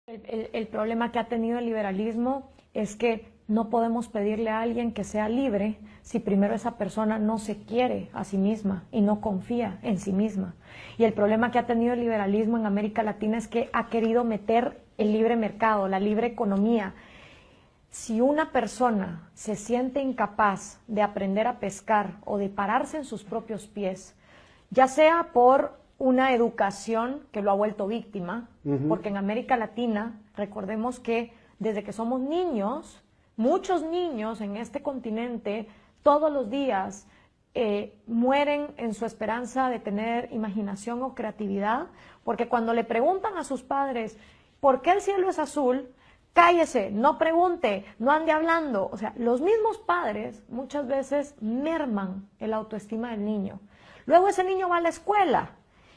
El problema que ha tenido el liberalismo es que no podemos pedirle a alguien que sea libre si primero esa persona no se quiere a sí misma y no confía en sí misma. Y el problema que ha tenido el liberalismo en América Latina es que ha querido meter el libre mercado, la libre economía. Si una persona se siente incapaz de aprender a pescar o de pararse en sus propios pies, ya sea por una educación que lo ha vuelto víctima, porque en América Latina, recordemos que desde que somos niños, muchos niños en este continente todos los días mueren en su esperanza de tener imaginación o creatividad, porque cuando le preguntan a sus padres ¿por qué el cielo es azul?, cállese, no pregunte, no ande hablando. O sea, los mismos padres muchas veces merman el autoestima del niño. Luego ese niño va a la escuela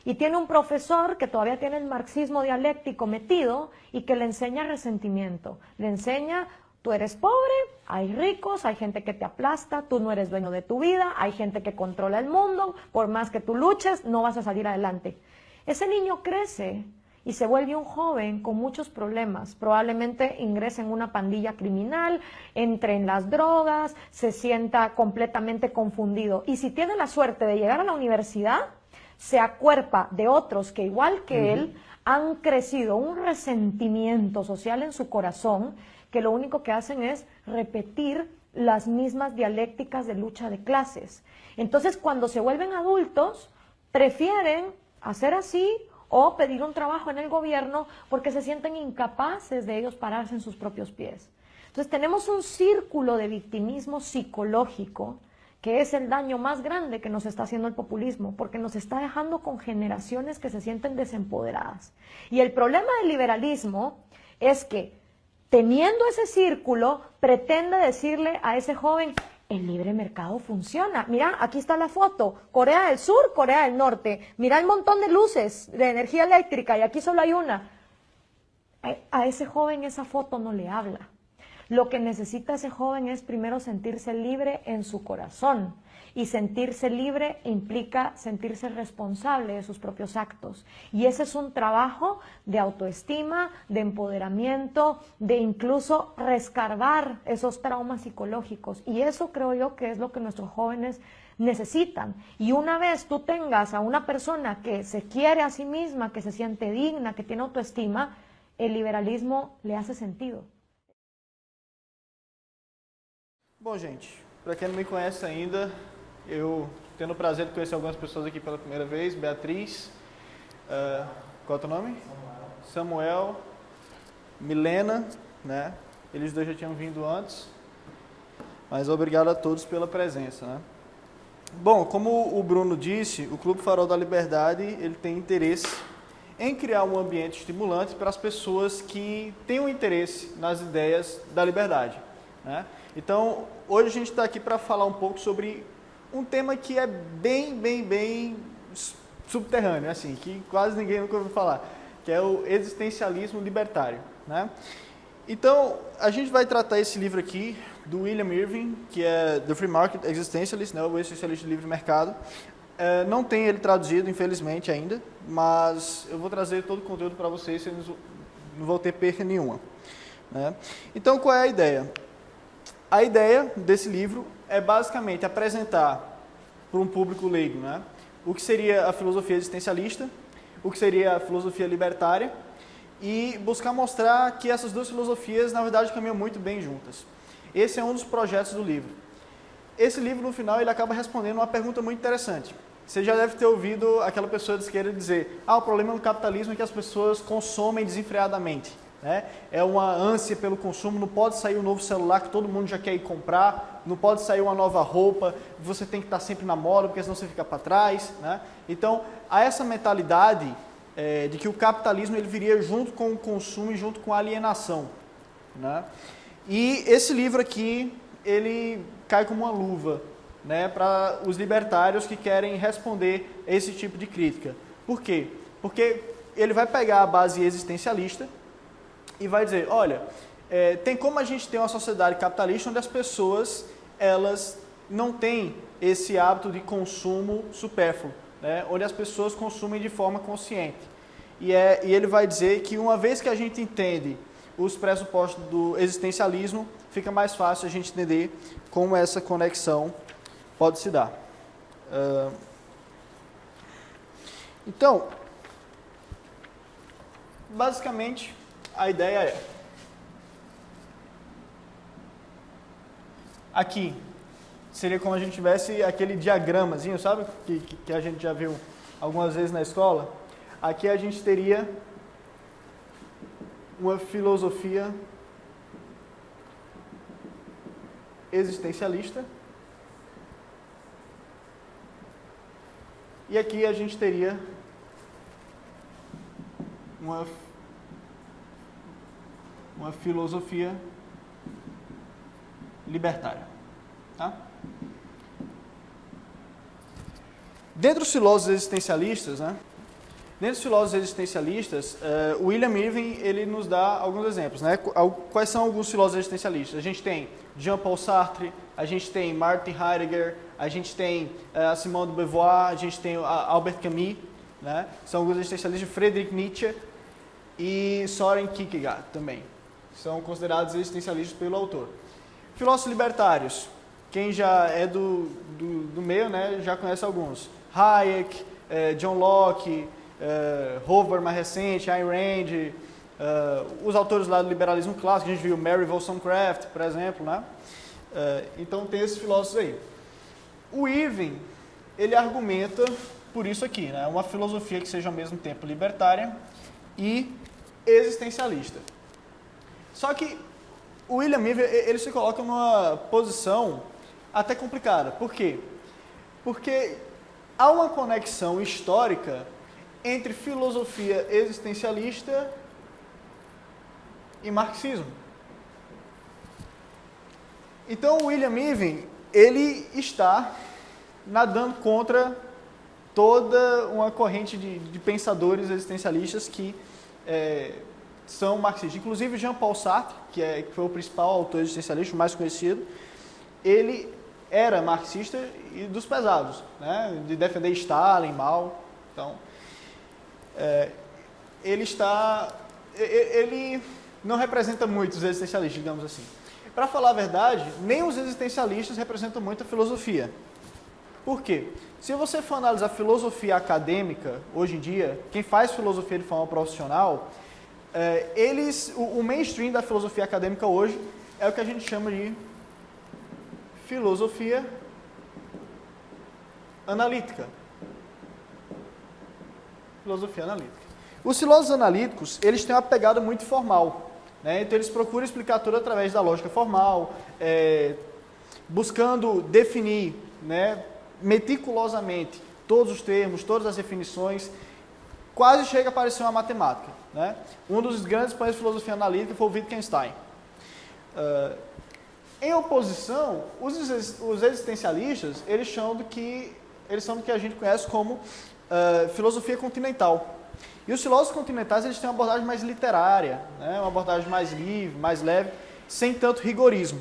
y tiene un profesor que todavía tiene el marxismo dialéctico metido y que le enseña resentimiento. Le enseña, tú eres pobre, hay ricos, hay gente que te aplasta, tú no eres dueño de tu vida, hay gente que controla el mundo, por más que tú luches, no vas a salir adelante. Ese niño crece y se vuelve un joven con muchos problemas, probablemente ingrese en una pandilla criminal, entre en las drogas, se sienta completamente confundido y si tiene la suerte de llegar a la universidad, se acuerpa de otros que igual que él han crecido un resentimiento social en su corazón que lo único que hacen es repetir las mismas dialécticas de lucha de clases. Entonces cuando se vuelven adultos prefieren hacer así o pedir un trabajo en el gobierno porque se sienten incapaces de ellos pararse en sus propios pies. Entonces tenemos un círculo de victimismo psicológico que es el daño más grande que nos está haciendo el populismo, porque nos está dejando con generaciones que se sienten desempoderadas. Y el problema del liberalismo es que, teniendo ese círculo, pretende decirle a ese joven, el libre mercado funciona. Mira, aquí está la foto, Corea del Sur, Corea del Norte. Mira el montón de luces de energía eléctrica y aquí solo hay una. A ese joven esa foto no le habla. Lo que necesita ese joven es primero sentirse libre en su corazón. Y sentirse libre implica sentirse responsable de sus propios actos. Y ese es un trabajo de autoestima, de empoderamiento, de incluso rescarbar esos traumas psicológicos. Y eso creo yo que es lo que nuestros jóvenes necesitan. Y una vez tú tengas a una persona que se quiere a sí misma, que se siente digna, que tiene autoestima, el liberalismo le hace sentido. Bom, gente, para quem não me conhece ainda, eu tendo o prazer de conhecer algumas pessoas aqui pela primeira vez, Beatriz, qual é o teu nome? Samuel, Milena, né? Eles dois já tinham vindo antes, mas obrigado a todos pela presença, né? Bom, como o Bruno disse, o Clube Farol da Liberdade, ele tem interesse em criar um ambiente estimulante para as pessoas que tenham interesse nas ideias da liberdade, né? Então, hoje a gente está aqui para falar um pouco sobre um tema que é bem subterrâneo, assim, que quase ninguém nunca ouviu falar, que é o existencialismo libertário, né? Então, a gente vai tratar esse livro aqui do William Irving, que é The Free Market Existentialist, né, o Existencialista de Livre Mercado. Não tem ele traduzido, infelizmente, ainda, mas eu vou trazer todo o conteúdo para vocês, vocês não vão ter perca nenhuma, né? Então, qual é a ideia? A ideia desse livro é basicamente apresentar para um público leigo, né, o que seria a filosofia existencialista, o que seria a filosofia libertária e buscar mostrar que essas duas filosofias, na verdade, caminham muito bem juntas. Esse é um dos projetos do livro. Esse livro, no final, ele acaba respondendo uma pergunta muito interessante. Você já deve ter ouvido aquela pessoa de esquerda dizer: o problema no capitalismo é que as pessoas consomem desenfreadamente. É uma ânsia pelo consumo, não pode sair um novo celular que todo mundo já quer ir comprar, não pode sair uma nova roupa, você tem que estar sempre na moda, porque senão você fica para trás, né? Então, há essa mentalidade de que o capitalismo ele viria junto com o consumo e junto com a alienação, né? E esse livro aqui, ele cai como uma luva, né, para os libertários que querem responder a esse tipo de crítica. Por quê? Porque ele vai pegar a base existencialista e vai dizer, olha, tem como a gente ter uma sociedade capitalista onde as pessoas, elas não têm esse hábito de consumo supérfluo, né? Onde as pessoas consumem de forma consciente. e ele vai dizer que uma vez que a gente entende os pressupostos do existencialismo, fica mais fácil a gente entender como essa conexão pode se dar. Então, basicamente, a ideia é, aqui, seria como a gente tivesse aquele diagramazinho, sabe? Que a gente já viu algumas vezes na escola. Aqui a gente teria uma filosofia existencialista. E aqui a gente teria uma filosofia libertária. Tá? Dentro dos filósofos existencialistas, né? Dentro dos filósofos existencialistas, o William Irving ele nos dá alguns exemplos. Né? Quais são alguns filósofos existencialistas? A gente tem Jean-Paul Sartre, a gente tem Martin Heidegger, a gente tem a Simone de Beauvoir, a gente tem Albert Camus, né? São alguns existencialistas, Friedrich Nietzsche e Soren Kierkegaard também. São considerados existencialistas pelo autor. Filósofos libertários, quem já é do meio, né, já conhece alguns. Hayek, John Locke, Hoover mais recente, Ayn Rand, os autores lá do liberalismo clássico, a gente viu Mary Wollstonecraft, por exemplo, né? Então tem esses filósofos aí. O Irving, ele argumenta por isso aqui, né? Uma filosofia que seja ao mesmo tempo libertária e existencialista. Só que o William Irving, ele se coloca numa posição até complicada. Por quê? Porque há uma conexão histórica entre filosofia existencialista e marxismo. Então, o William Irving, ele está nadando contra toda uma corrente de pensadores existencialistas que são marxistas. Inclusive, Jean-Paul Sartre, que foi o principal autor existencialista, o mais conhecido, ele era marxista e dos pesados, né? De defender Stalin, Mao. Então, ele não representa muito os existencialistas, digamos assim. Para falar a verdade, nem os existencialistas representam muito a filosofia. Por quê? Se você for analisar filosofia acadêmica, hoje em dia, quem faz filosofia de forma profissional, o mainstream da filosofia acadêmica hoje é o que a gente chama de filosofia analítica. Filosofia analítica. Os filósofos analíticos, eles têm uma pegada muito formal, né? Então eles procuram explicar tudo através da lógica formal, buscando definir, né, meticulosamente todos os termos, todas as definições, quase chega a parecer uma matemática, né? Um dos grandes expoentes de filosofia analítica foi o Wittgenstein. Em oposição, os existencialistas, eles são do que a gente conhece como filosofia continental. E os filósofos continentais, eles têm uma abordagem mais literária, né? Uma abordagem mais livre, mais leve, sem tanto rigorismo.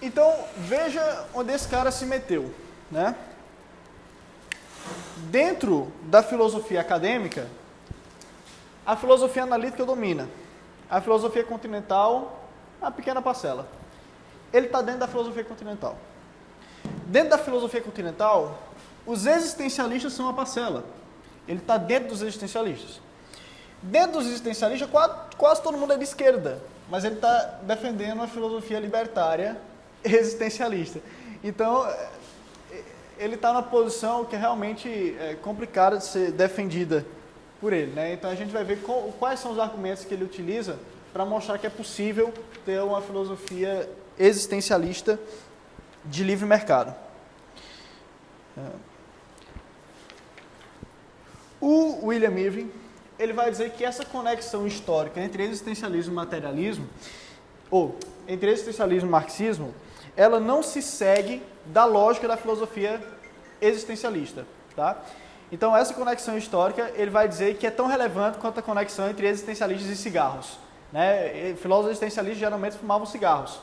Então, veja onde esse cara se meteu, né? Dentro da filosofia acadêmica, a filosofia analítica domina. A filosofia continental, uma pequena parcela. Ele está dentro da filosofia continental. Dentro da filosofia continental, os existencialistas são uma parcela. Ele está dentro dos existencialistas. Dentro dos existencialistas, quase todo mundo é de esquerda, mas ele está defendendo uma filosofia libertária existencialista. Então, ele está na posição que é realmente complicada de ser defendida por ele, né? Então, a gente vai ver quais são os argumentos que ele utiliza para mostrar que é possível ter uma filosofia existencialista de livre mercado. O William Irving, ele vai dizer que essa conexão histórica entre existencialismo e materialismo, ou entre existencialismo e marxismo, ela não se segue da lógica da filosofia existencialista, tá? Então, essa conexão histórica, ele vai dizer que é tão relevante quanto a conexão entre existencialistas e cigarros, né? Filósofos existencialistas geralmente fumavam cigarros,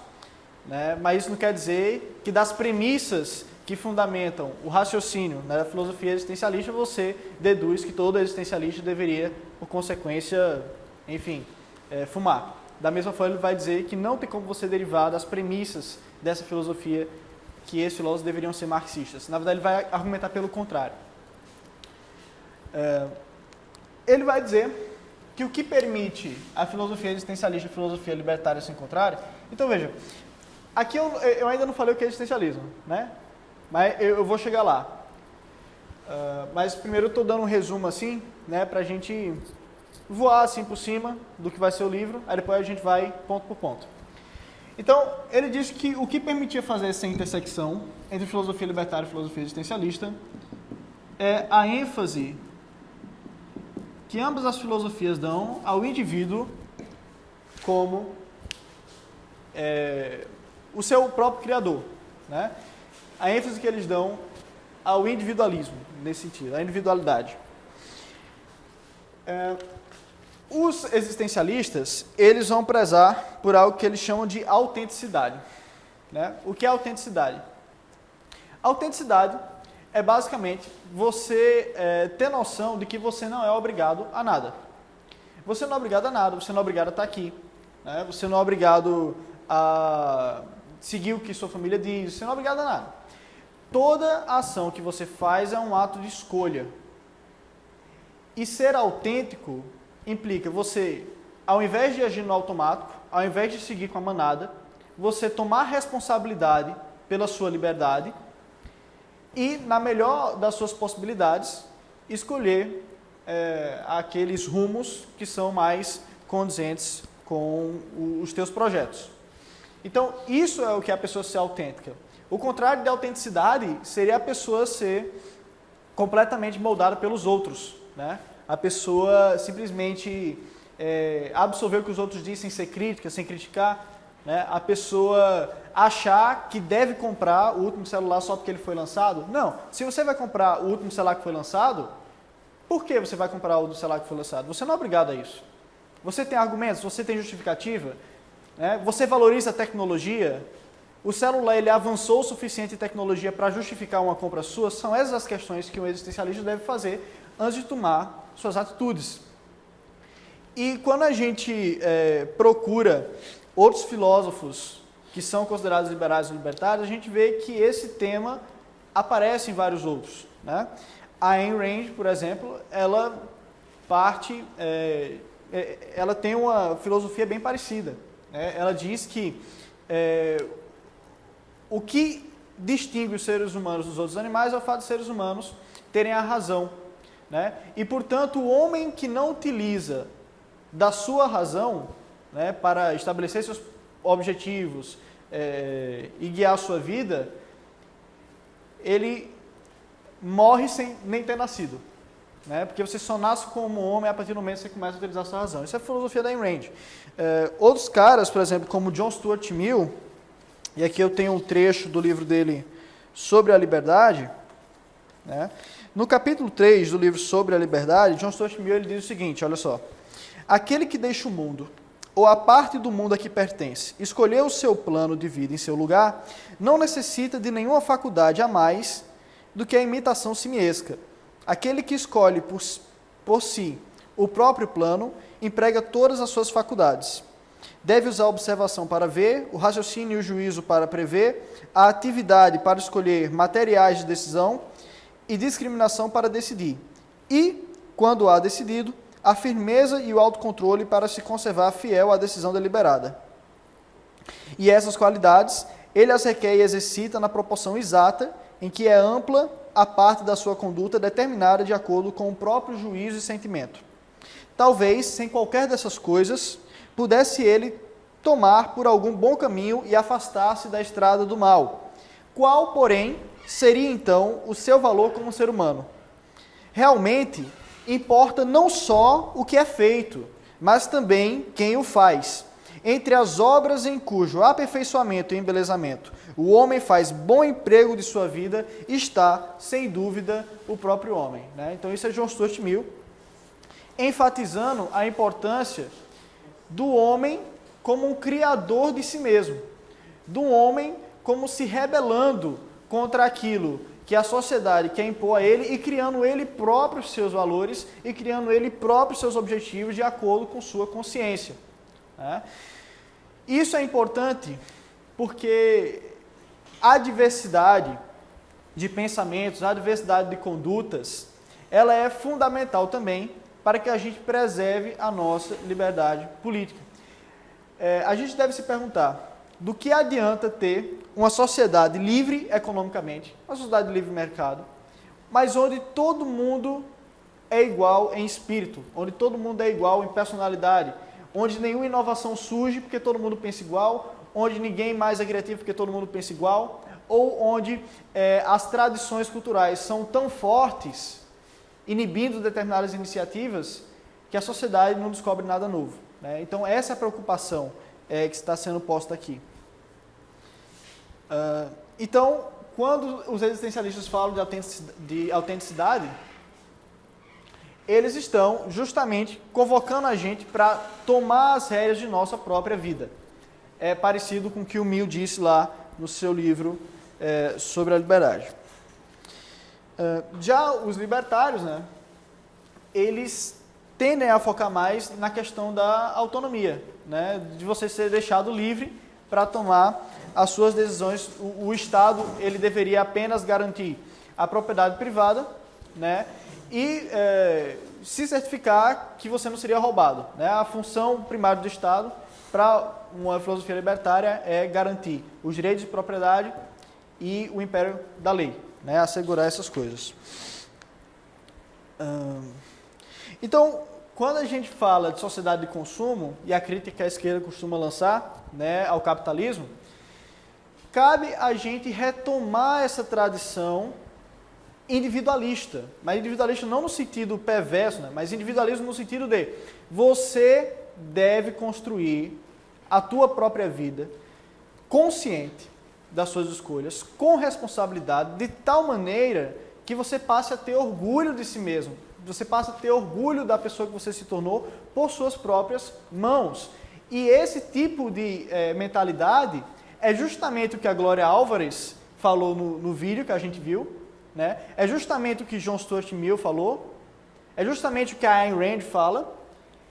né? Mas isso não quer dizer que das premissas que fundamentam o raciocínio, né, da filosofia existencialista, você deduz que todo existencialista deveria, por consequência, enfim, fumar. Da mesma forma, ele vai dizer que não tem como você derivar das premissas dessa filosofia que esses filósofos deveriam ser marxistas. Na verdade, ele vai argumentar pelo contrário. Ele vai dizer que o que permite a filosofia existencialista e a filosofia libertária se encontrarem... Então, veja, aqui eu ainda não falei o que é existencialismo, né? Mas eu vou chegar lá. Mas primeiro eu estou dando um resumo assim, né, para a gente voar assim por cima do que vai ser o livro, aí depois a gente vai ponto por ponto. Então, ele diz que o que permitia fazer essa intersecção entre filosofia libertária e filosofia existencialista é a ênfase que ambas as filosofias dão ao indivíduo como o seu próprio criador, né? A ênfase que eles dão ao individualismo, nesse sentido, à individualidade. Os existencialistas, eles vão prezar por algo que eles chamam de autenticidade, né? O que é autenticidade? Autenticidade é basicamente você ter noção de que você não é obrigado a nada. Você não é obrigado a nada, você não é obrigado a estar aqui, né? Você não é obrigado a seguir o que sua família diz, você não é obrigado a nada. Toda ação que você faz é um ato de escolha. E ser autêntico implica você, ao invés de agir no automático, ao invés de seguir com a manada, você tomar responsabilidade pela sua liberdade e, na melhor das suas possibilidades, escolher aqueles rumos que são mais condizentes com os teus projetos. Então, isso é o que é a pessoa ser autêntica. O contrário de autenticidade seria a pessoa ser completamente moldada pelos outros, né? A pessoa simplesmente absorver o que os outros dizem sem ser crítica, sem criticar, né? A pessoa achar que deve comprar o último celular só porque ele foi lançado. Não, se você vai comprar o último celular que foi lançado, por que você vai comprar o último celular que foi lançado? Você não é obrigado a isso. Você tem argumentos, você tem justificativa, né? Você valoriza a tecnologia. O celular ele avançou o suficiente em tecnologia para justificar uma compra sua? São essas as questões que um existencialista deve fazer antes de tomar suas atitudes. E quando a gente procura outros filósofos que são considerados liberais e libertários, a gente vê que esse tema aparece em vários outros, né? A Ayn Rand, por exemplo, ela tem uma filosofia bem parecida, né? Ela diz que o que distingue os seres humanos dos outros animais é o fato de seres humanos terem a razão, né? E, portanto, o homem que não utiliza da sua razão, né, para estabelecer seus objetivos e guiar a sua vida, ele morre sem nem ter nascido, né? Porque você só nasce como homem a partir do momento que você começa a utilizar a sua razão. Isso é a filosofia da Ayn Rand. Outros caras, por exemplo, como John Stuart Mill, e aqui eu tenho um trecho do livro dele sobre a liberdade, né? No capítulo 3 do livro Sobre a Liberdade, John Stuart Mill ele diz o seguinte, olha só: aquele que deixa o mundo, ou a parte do mundo a que pertence, escolher o seu plano de vida em seu lugar, não necessita de nenhuma faculdade a mais do que a imitação simiesca. Aquele que escolhe por si o próprio plano, emprega todas as suas faculdades. Deve usar a observação para ver, o raciocínio e o juízo para prever, a atividade para escolher materiais de decisão e discriminação para decidir. E, quando há decidido, a firmeza e o autocontrole para se conservar fiel à decisão deliberada. E essas qualidades, ele as requer e exercita na proporção exata em que é ampla a parte da sua conduta determinada de acordo com o próprio juízo e sentimento. Talvez, sem qualquer dessas coisas, pudesse ele tomar por algum bom caminho e afastar-se da estrada do mal. Qual, porém, seria então o seu valor como ser humano? Realmente, importa não só o que é feito, mas também quem o faz. Entre as obras em cujo aperfeiçoamento e embelezamento o homem faz bom emprego de sua vida, está, sem dúvida, o próprio homem, né? Então isso é John Stuart Mill, enfatizando a importância do homem como um criador de si mesmo, do homem como se rebelando contra aquilo que a sociedade quer impor a ele e criando ele próprio seus valores e criando ele próprio seus objetivos de acordo com sua consciência. Né? Isso é importante porque a diversidade de pensamentos, a diversidade de condutas, ela é fundamental também para que a gente preserve a nossa liberdade política. A gente deve se perguntar, do que adianta ter uma sociedade livre economicamente, uma sociedade de livre mercado, mas onde todo mundo é igual em espírito, onde todo mundo é igual em personalidade, onde nenhuma inovação surge porque todo mundo pensa igual, onde ninguém mais é criativo porque todo mundo pensa igual, ou onde as tradições culturais são tão fortes, inibindo determinadas iniciativas, que a sociedade não descobre nada novo. Né? Então, essa é a preocupação que está sendo posta aqui. Então, quando os existencialistas falam de autenticidade, eles estão justamente convocando a gente para tomar as rédeas de nossa própria vida. É parecido com o que o Mill disse lá no seu livro sobre a liberdade. Já os libertários, né, eles tendem a focar mais na questão da autonomia, né, de você ser deixado livre para tomar as suas decisões. O Estado ele deveria apenas garantir a propriedade privada, né, e se certificar que você não seria roubado. Né? A função primária do Estado, para uma filosofia libertária, é garantir os direitos de propriedade e o império da lei, né? Assegurar essas coisas. Então, quando a gente fala de sociedade de consumo, e a crítica que a esquerda costuma lançar, né, ao capitalismo, cabe a gente retomar essa tradição individualista, mas individualista não no sentido perverso, né, mas individualismo no sentido de você deve construir a tua própria vida consciente das suas escolhas, com responsabilidade, de tal maneira que você passe a ter orgulho de si mesmo, você passa a ter orgulho da pessoa que você se tornou por suas próprias mãos. E esse tipo de mentalidade é justamente o que a Glória Álvares falou no vídeo que a gente viu, né? É justamente o que John Stuart Mill falou, é justamente o que a Ayn Rand fala,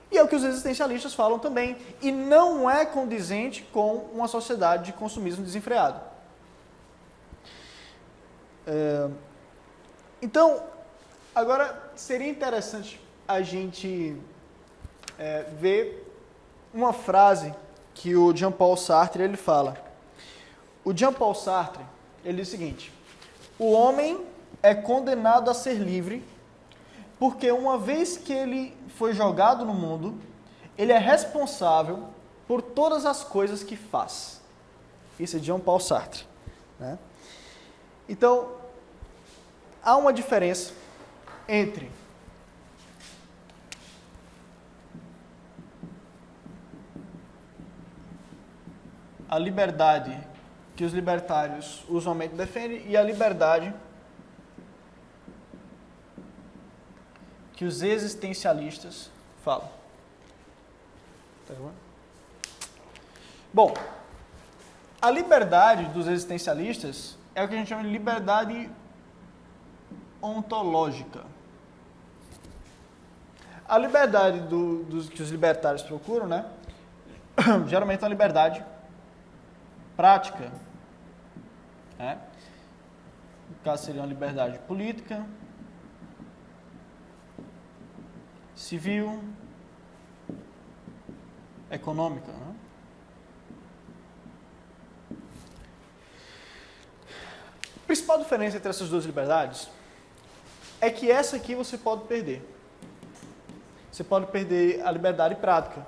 e é o que os existencialistas falam também. E não é condizente com uma sociedade de consumismo desenfreado. Então, agora seria interessante a gente ver uma frase que o Jean-Paul Sartre ele fala. O Jean-Paul Sartre ele diz o seguinte: o homem é condenado a ser livre porque uma vez que ele foi jogado no mundo, ele é responsável por todas as coisas que faz. Isso é Jean-Paul Sartre. Né? Então, há uma diferença entre a liberdade que os libertários usualmente defendem e a liberdade que os existencialistas falam. Tá bom? Bom, a liberdade dos existencialistas é o que a gente chama de liberdade ontológica. A liberdade dos que os libertários procuram, né, geralmente é uma liberdade prática. Né? No caso, seria uma liberdade política, civil, econômica. Né? A principal diferença entre essas duas liberdades é que essa aqui você pode perder. Você pode perder a liberdade prática.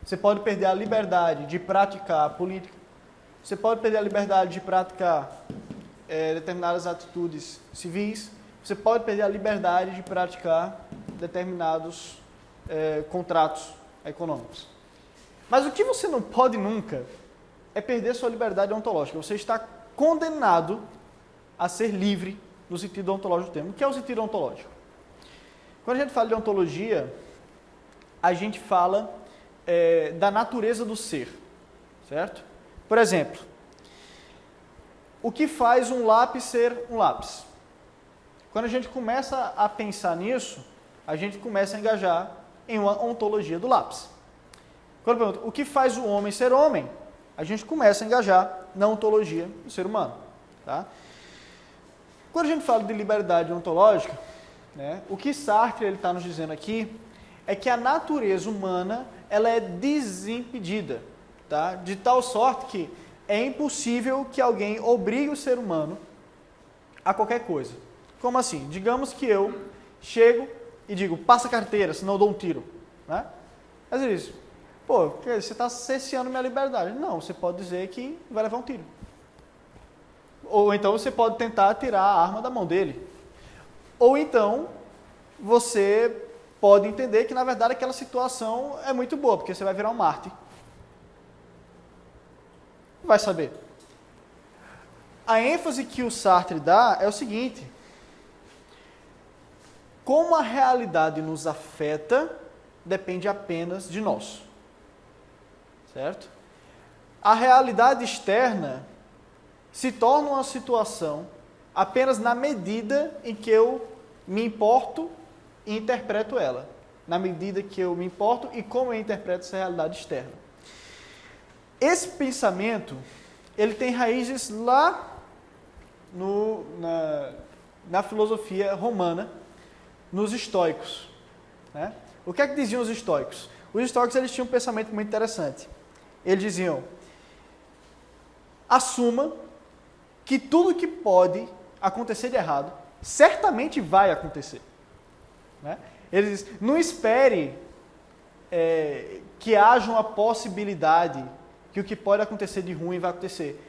Você pode perder a liberdade de praticar a política. Você pode perder a liberdade de praticar determinadas atitudes civis. Você pode perder a liberdade de praticar determinados contratos econômicos. Mas o que você não pode nunca é perder sua liberdade ontológica. Você está condenado a ser livre no sentido ontológico do termo. O que é o sentido ontológico? Quando a gente fala de ontologia, a gente fala da natureza do ser, certo? Por exemplo, o que faz um lápis ser um lápis? Quando a gente começa a pensar nisso, a gente começa a engajar em uma ontologia do lápis. Quando eu pergunto, o que faz o homem ser homem? A gente começa a engajar na ontologia do ser humano. Tá? Quando a gente fala de liberdade ontológica, né, o que Sartre está nos dizendo aqui é que a natureza humana ela é desimpedida, tá? De tal sorte que é impossível que alguém obrigue o ser humano a qualquer coisa. Como assim? Digamos que eu chego e digo, passa a carteira, senão eu dou um tiro. Né? Às vezes, pô, você está cerceando minha liberdade. Não, você pode dizer que vai levar um tiro. Ou então você pode tentar tirar a arma da mão dele. Ou então você pode entender que, na verdade, aquela situação é muito boa, porque você vai virar um mártir. Vai saber. A ênfase que o Sartre dá é o seguinte: como a realidade nos afeta depende apenas de nós. Certo? A realidade externa se torna uma situação apenas na medida em que eu me importo e interpreto ela. Na medida que eu me importo e como eu interpreto essa realidade externa. Esse pensamento, ele tem raízes lá na filosofia romana, nos estoicos. Né? O que é que diziam os estoicos? Os estoicos eles tinham um pensamento muito interessante. Eles diziam, assuma que tudo que pode acontecer de errado, certamente vai acontecer. Né? Eles dizem, não espere que haja uma possibilidade que o que pode acontecer de ruim vai acontecer.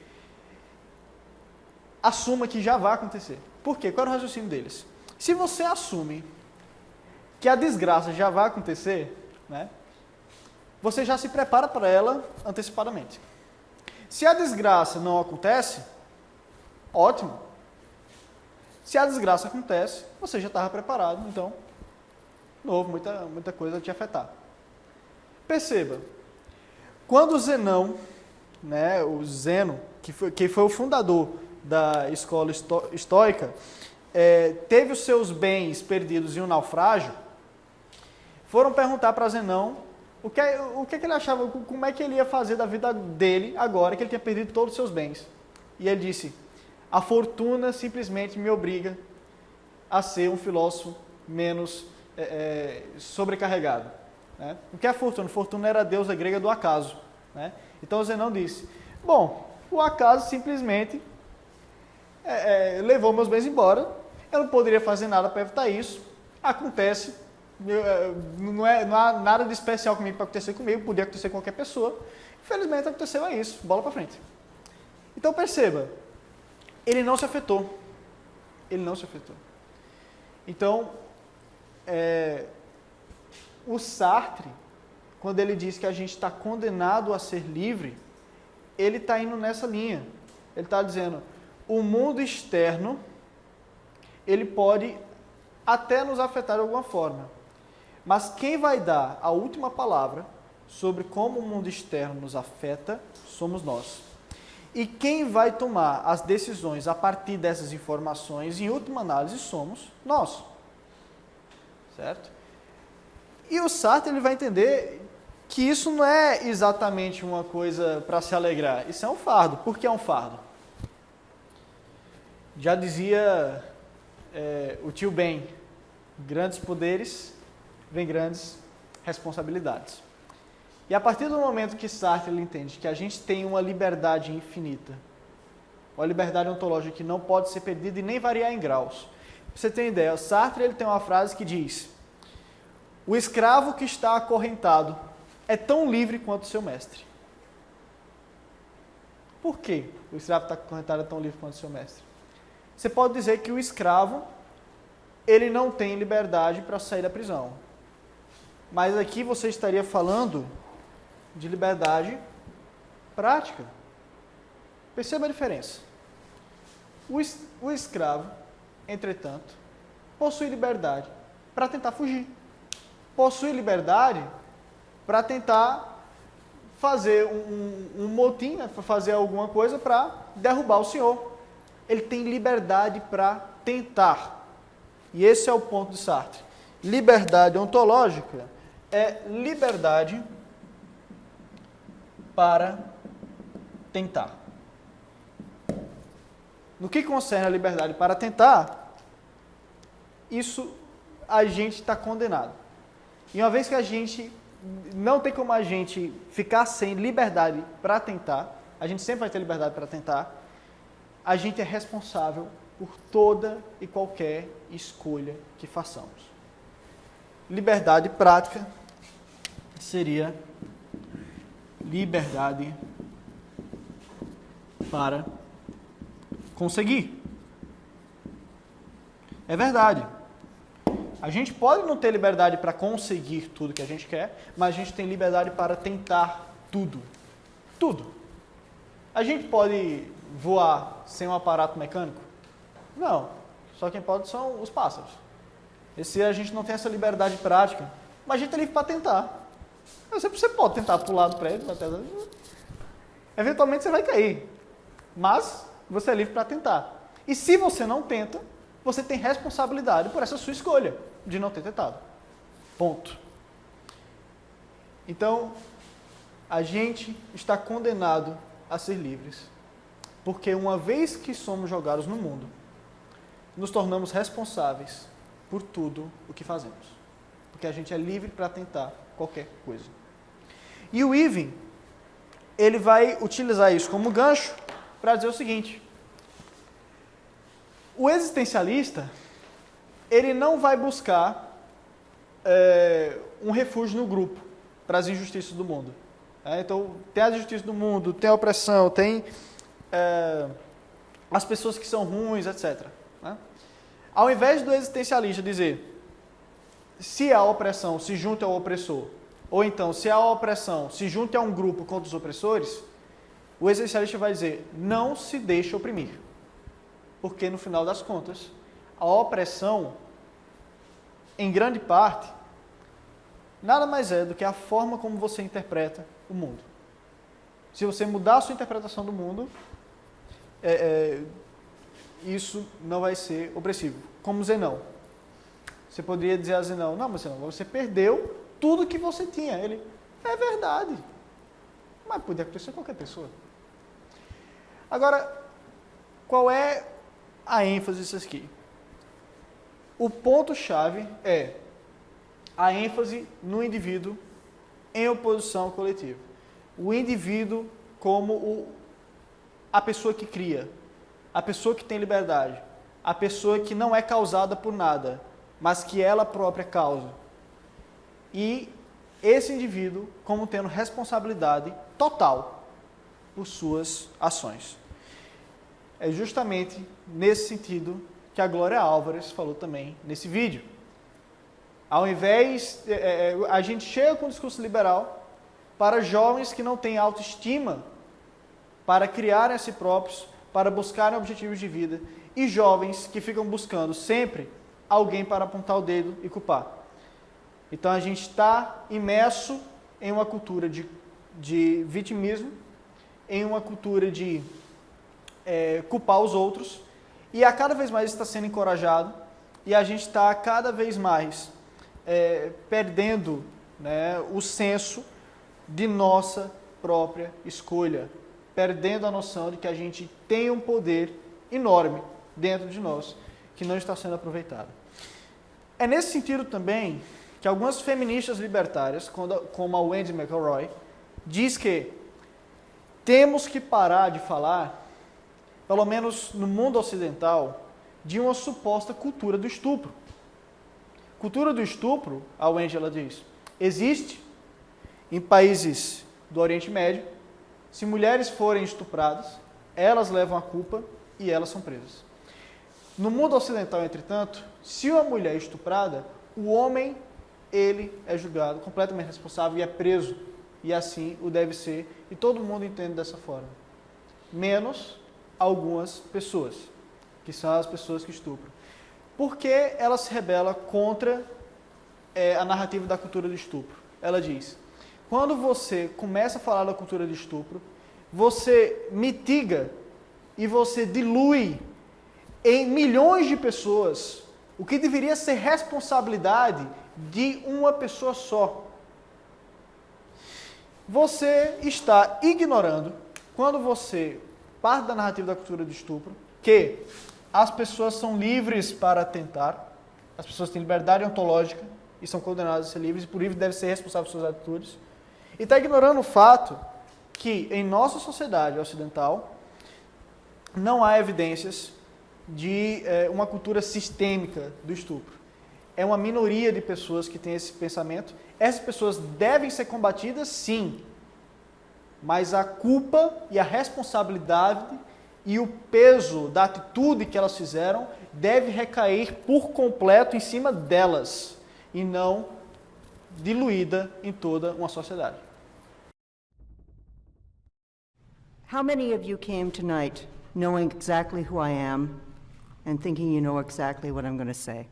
Assuma que já vai acontecer. Por quê? Qual é o raciocínio deles? Se você assume que a desgraça já vai acontecer, né, você já se prepara para ela antecipadamente. Se a desgraça não acontece, ótimo. Se a desgraça acontece, você já estava preparado, então, novo, muita coisa a te afetar. Perceba, quando Zenão, né, o Zeno, que foi o fundador da escola estoica, teve os seus bens perdidos em um naufrágio, foram perguntar para Zenão o que ele achava, como é que ele ia fazer da vida dele agora que ele tinha perdido todos os seus bens. E ele disse, a fortuna simplesmente me obriga a ser um filósofo menos sobrecarregado. Né? O que é a fortuna? Fortuna era a deusa grega do acaso. Né? Então Zenão disse, bom, o acaso simplesmente levou meus bens embora, eu não poderia fazer nada para evitar isso, acontece, não há nada de especial comigo para acontecer comigo, podia acontecer com qualquer pessoa, infelizmente aconteceu, é isso, bola para frente. Então perceba, ele não se afetou, Então, o Sartre, quando ele diz que a gente está condenado a ser livre, ele está indo nessa linha, ele está dizendo, o mundo externo, ele pode até nos afetar de alguma forma. Mas quem vai dar a última palavra sobre como o mundo externo nos afeta, somos nós. E quem vai tomar as decisões a partir dessas informações, em última análise, somos nós. Certo? E o Sartre ele vai entender que isso não é exatamente uma coisa para se alegrar. Isso é um fardo. Por que é um fardo? Já dizia o tio Ben, grandes poderes vêm grandes responsabilidades. E a partir do momento que Sartre ele entende que a gente tem uma liberdade infinita, uma liberdade ontológica que não pode ser perdida e nem variar em graus. Para você ter uma ideia, Sartre ele tem uma frase que diz, o escravo que está acorrentado é tão livre quanto seu mestre. Por que o escravo está acorrentado é tão livre quanto seu mestre? Você pode dizer que o escravo ele não tem liberdade para sair da prisão. Mas aqui você estaria falando de liberdade prática. Perceba a diferença. O escravo, entretanto, possui liberdade para tentar fugir. Possui liberdade para tentar fazer um motim, né, fazer alguma coisa para derrubar o senhor. ele tem liberdade para tentar. E esse é o ponto de Sartre. Liberdade ontológica é liberdade para tentar. No que concerne a liberdade para tentar, isso a gente está condenado. E uma vez que a gente não tem como a gente ficar sem liberdade para tentar, a gente sempre vai ter liberdade para tentar, a gente é responsável por toda e qualquer escolha que façamos. Liberdade prática seria liberdade para conseguir. É verdade. A gente pode não ter liberdade para conseguir tudo que a gente quer, mas a gente tem liberdade para tentar tudo. Tudo. A gente pode voar sem um aparato mecânico? Não. Só quem pode são os pássaros. Esse a gente não tem essa liberdade prática, mas a gente é livre para tentar. Você pode tentar pular do prédio, eventualmente você vai cair, mas você é livre para tentar. E se você não tenta, você tem responsabilidade por essa sua escolha de não ter tentado. Ponto. Então, a gente está condenado a ser livres, porque uma vez que somos jogados no mundo, nos tornamos responsáveis por tudo o que fazemos. Porque a gente é livre para tentar qualquer coisa. E o Irving, ele vai utilizar isso como gancho para dizer o seguinte: o existencialista, ele não vai buscar um refúgio no grupo para as injustiças do mundo. Então, tem as injustiças do mundo, tem a opressão, tem as pessoas que são ruins, etc. Ao invés do existencialista dizer, se há opressão, se junte ao opressor, ou então, se há opressão, se junte a um grupo contra os opressores, o existencialista vai dizer, não se deixe oprimir. Porque, no final das contas, a opressão, em grande parte, nada mais é do que a forma como você interpreta o mundo. Se você mudar a sua interpretação do mundo, isso não vai ser opressivo. Como Zenão. Você poderia dizer a Zenão, não, mas Zenão, você perdeu tudo que você tinha. Ele, é verdade. Mas podia acontecer com qualquer pessoa. Agora, qual é a ênfase disso aqui? O ponto-chave é a ênfase no indivíduo em oposição ao coletivo. O indivíduo como a pessoa que cria, a pessoa que tem liberdade, a pessoa que não é causada por nada, mas que ela própria causa. E esse indivíduo como tendo responsabilidade total por suas ações. É justamente nesse sentido que a Glória Álvares falou também nesse vídeo. Ao invés, a gente chega com o discurso liberal para jovens que não têm autoestima para criarem a si próprios, para buscarem objetivos de vida, e jovens que ficam buscando sempre alguém para apontar o dedo e culpar. Então a gente está imerso em uma cultura de vitimismo, em uma cultura de culpar os outros, e a cada vez mais está sendo encorajado, e a gente está cada vez mais perdendo, né, o senso de nossa própria escolha, perdendo a noção de que a gente tem um poder enorme dentro de nós, que não está sendo aproveitado. É nesse sentido também que algumas feministas libertárias, como a Wendy McElroy, diz que temos que parar de falar, pelo menos no mundo ocidental, de uma suposta cultura do estupro. Cultura do estupro, a Wendy ela diz, existe em países do Oriente Médio. Se mulheres forem estupradas, elas levam a culpa e elas são presas. No mundo ocidental, entretanto, se uma mulher é estuprada, o homem, ele é julgado completamente responsável e é preso. E assim o deve ser. E todo mundo entende dessa forma. Menos algumas pessoas, que são as pessoas que estupram. Porque ela se rebela contra a narrativa da cultura do estupro. Ela diz, quando você começa a falar da cultura do estupro, você mitiga e você dilui em milhões de pessoas, o que deveria ser responsabilidade de uma pessoa só. Você está ignorando, quando você parte da narrativa da cultura do estupro, que as pessoas são livres para tentar, as pessoas têm liberdade ontológica e são condenadas a ser livres, e por isso devem ser responsáveis por suas atitudes. E está ignorando o fato que em nossa sociedade ocidental não há evidências de uma cultura sistêmica do estupro. É uma minoria de pessoas que tem esse pensamento. Essas pessoas devem ser combatidas, sim, mas a culpa e a responsabilidade e o peso da atitude que elas fizeram deve recair por completo em cima delas e não diluída em toda uma sociedade. How many of you came tonight knowing exactly who I am and thinking you know exactly what I'm going to say?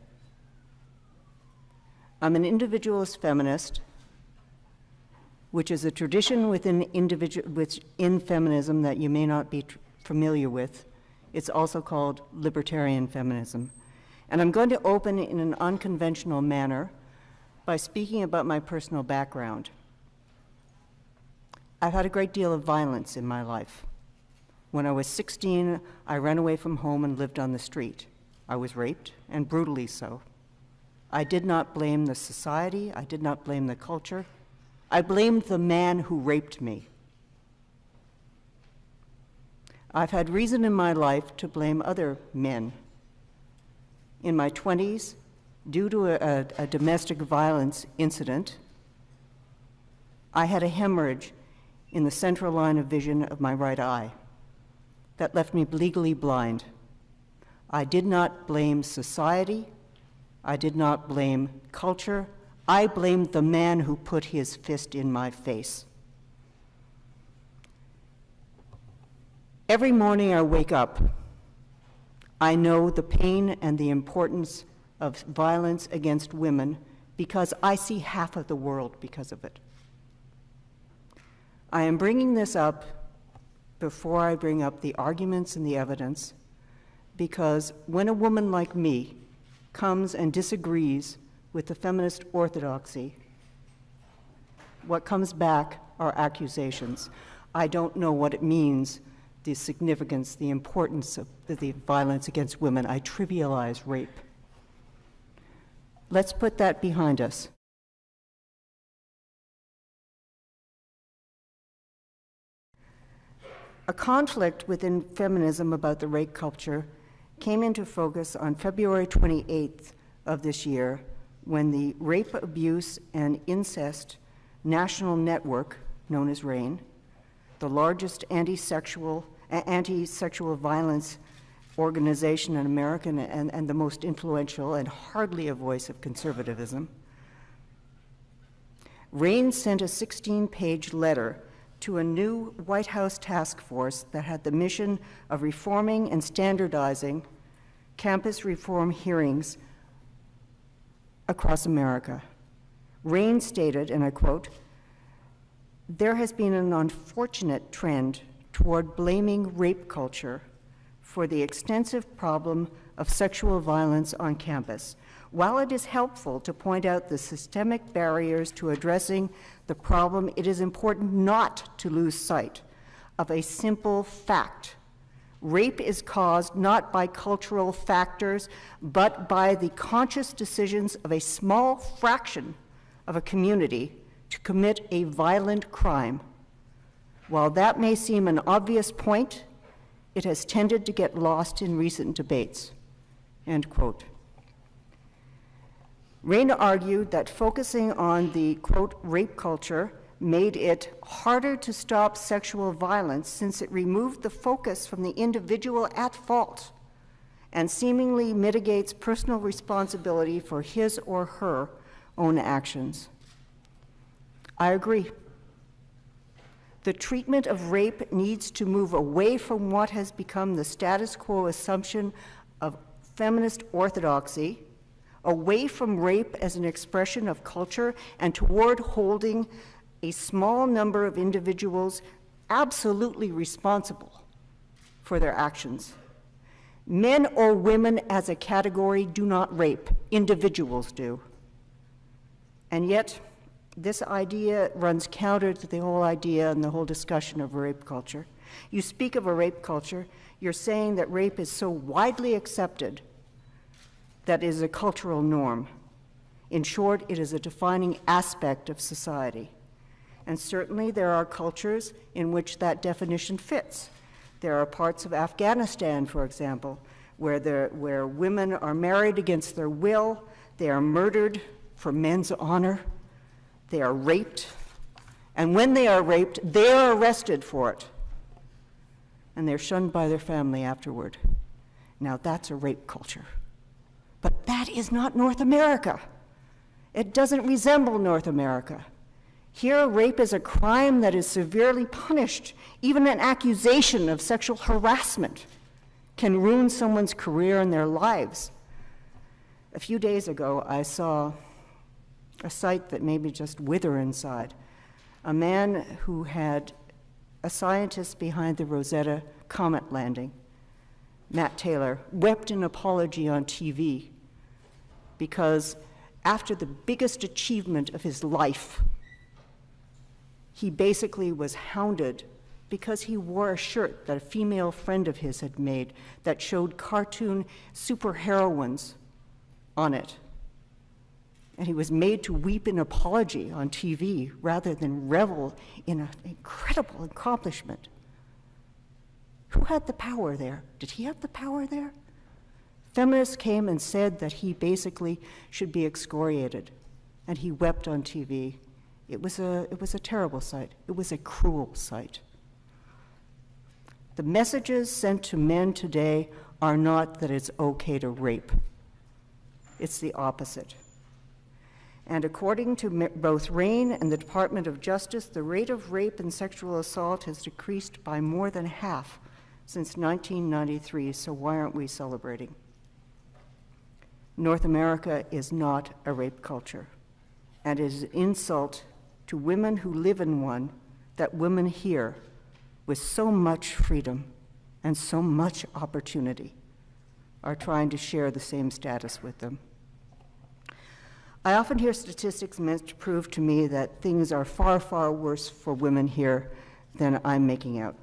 I'm an individualist feminist, which is a tradition within feminism that you may not be familiar with. It's also called libertarian feminism. And I'm going to open in an unconventional manner by speaking about my personal background. I've had a great deal of violence in my life. When I was 16, I ran away from home and lived on the street. I was raped, and brutally so. I did not blame the society. I did not blame the culture. I blamed the man who raped me. I've had reason in my life to blame other men. In my 20s, due to a domestic violence incident, I had a hemorrhage in the central line of vision of my right eye that left me legally blind. I did not blame society. I did not blame culture. I blamed the man who put his fist in my face. Every morning I wake up, I know the pain and the importance of violence against women because I see half of the world because of it. I am bringing this up before I bring up the arguments and the evidence, because when a woman like me comes and disagrees with the feminist orthodoxy, what comes back are accusations. I don't know what it means, the significance, the importance of the violence against women. I trivialize rape. Let's put that behind us. A conflict within feminism about the rape culture came into focus on February 28th of this year when the Rape, Abuse, and Incest National Network, known as RAINN, the largest anti-sexual violence organization in America and the most influential and hardly a voice of conservatism, RAINN sent a 16-page letter to a new White House task force that had the mission of reforming and standardizing campus reform hearings across America. RAINN stated, and I quote, "There has been an unfortunate trend toward blaming rape culture for the extensive problem of sexual violence on campus. While it is helpful to point out the systemic barriers to addressing the problem, it is important not to lose sight of a simple fact. Rape is caused not by cultural factors, but by the conscious decisions of a small fraction of a community to commit a violent crime. While that may seem an obvious point, it has tended to get lost in recent debates." End quote. RAINN argued that focusing on the, quote, rape culture made it harder to stop sexual violence since it removed the focus from the individual at fault and seemingly mitigates personal responsibility for his or her own actions. I agree. The treatment of rape needs to move away from what has become the status quo assumption of feminist orthodoxy, away from rape as an expression of culture, and toward holding a small number of individuals absolutely responsible for their actions. Men or women as a category do not rape, individuals do. And yet, this idea runs counter to the whole idea and the whole discussion of rape culture. You speak of a rape culture, you're saying that rape is so widely accepted that it is a cultural norm. In short, it is a defining aspect of society. And certainly there are cultures in which that definition fits. There are parts of Afghanistan, for example, where women are married against their will, they are murdered for men's honor, they are raped, and when they are raped, they are arrested for it, and they're shunned by their family afterward. Now that's a rape culture. But that is not North America. It doesn't resemble North America. Here, rape is a crime that is severely punished. Even an accusation of sexual harassment can ruin someone's career and their lives. A few days ago, I saw a sight that made me just wither inside. A man who had a scientist behind the Rosetta comet landing, Matt Taylor, wept in apology on TV because after the biggest achievement of his life, he basically was hounded because he wore a shirt that a female friend of his had made that showed cartoon superheroines on it. And he was made to weep in apology on TV rather than revel in an incredible accomplishment. Who had the power there? Did he have the power there? Feminists came and said that he basically should be excoriated, and he wept on TV. It was a terrible sight. It was a cruel sight. The messages sent to men today are not that it's okay to rape. It's the opposite. And according to both RAINN and the Department of Justice, the rate of rape and sexual assault has decreased by more than half since 1993, so why aren't we celebrating? North America is not a rape culture, and it is an insult to women who live in one that women here, with so much freedom and so much opportunity, are trying to share the same status with them. I often hear statistics meant to prove to me that things are far, far worse for women here than I'm making out.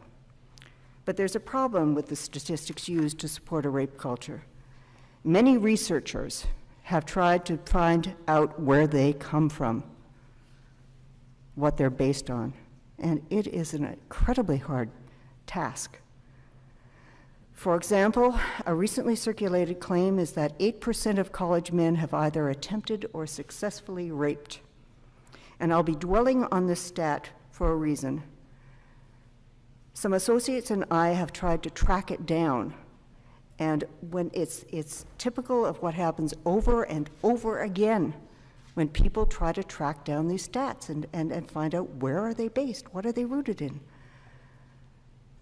But there's a problem with the statistics used to support a rape culture. Many researchers have tried to find out where they come from, what they're based on, and it is an incredibly hard task. For example, a recently circulated claim is that 8% of college men have either attempted or successfully raped. And I'll be dwelling on this stat for a reason. Some associates and I have tried to track it down, and when it's typical of what happens over and over again when people try to track down these stats and find out where are they based, what are they rooted in.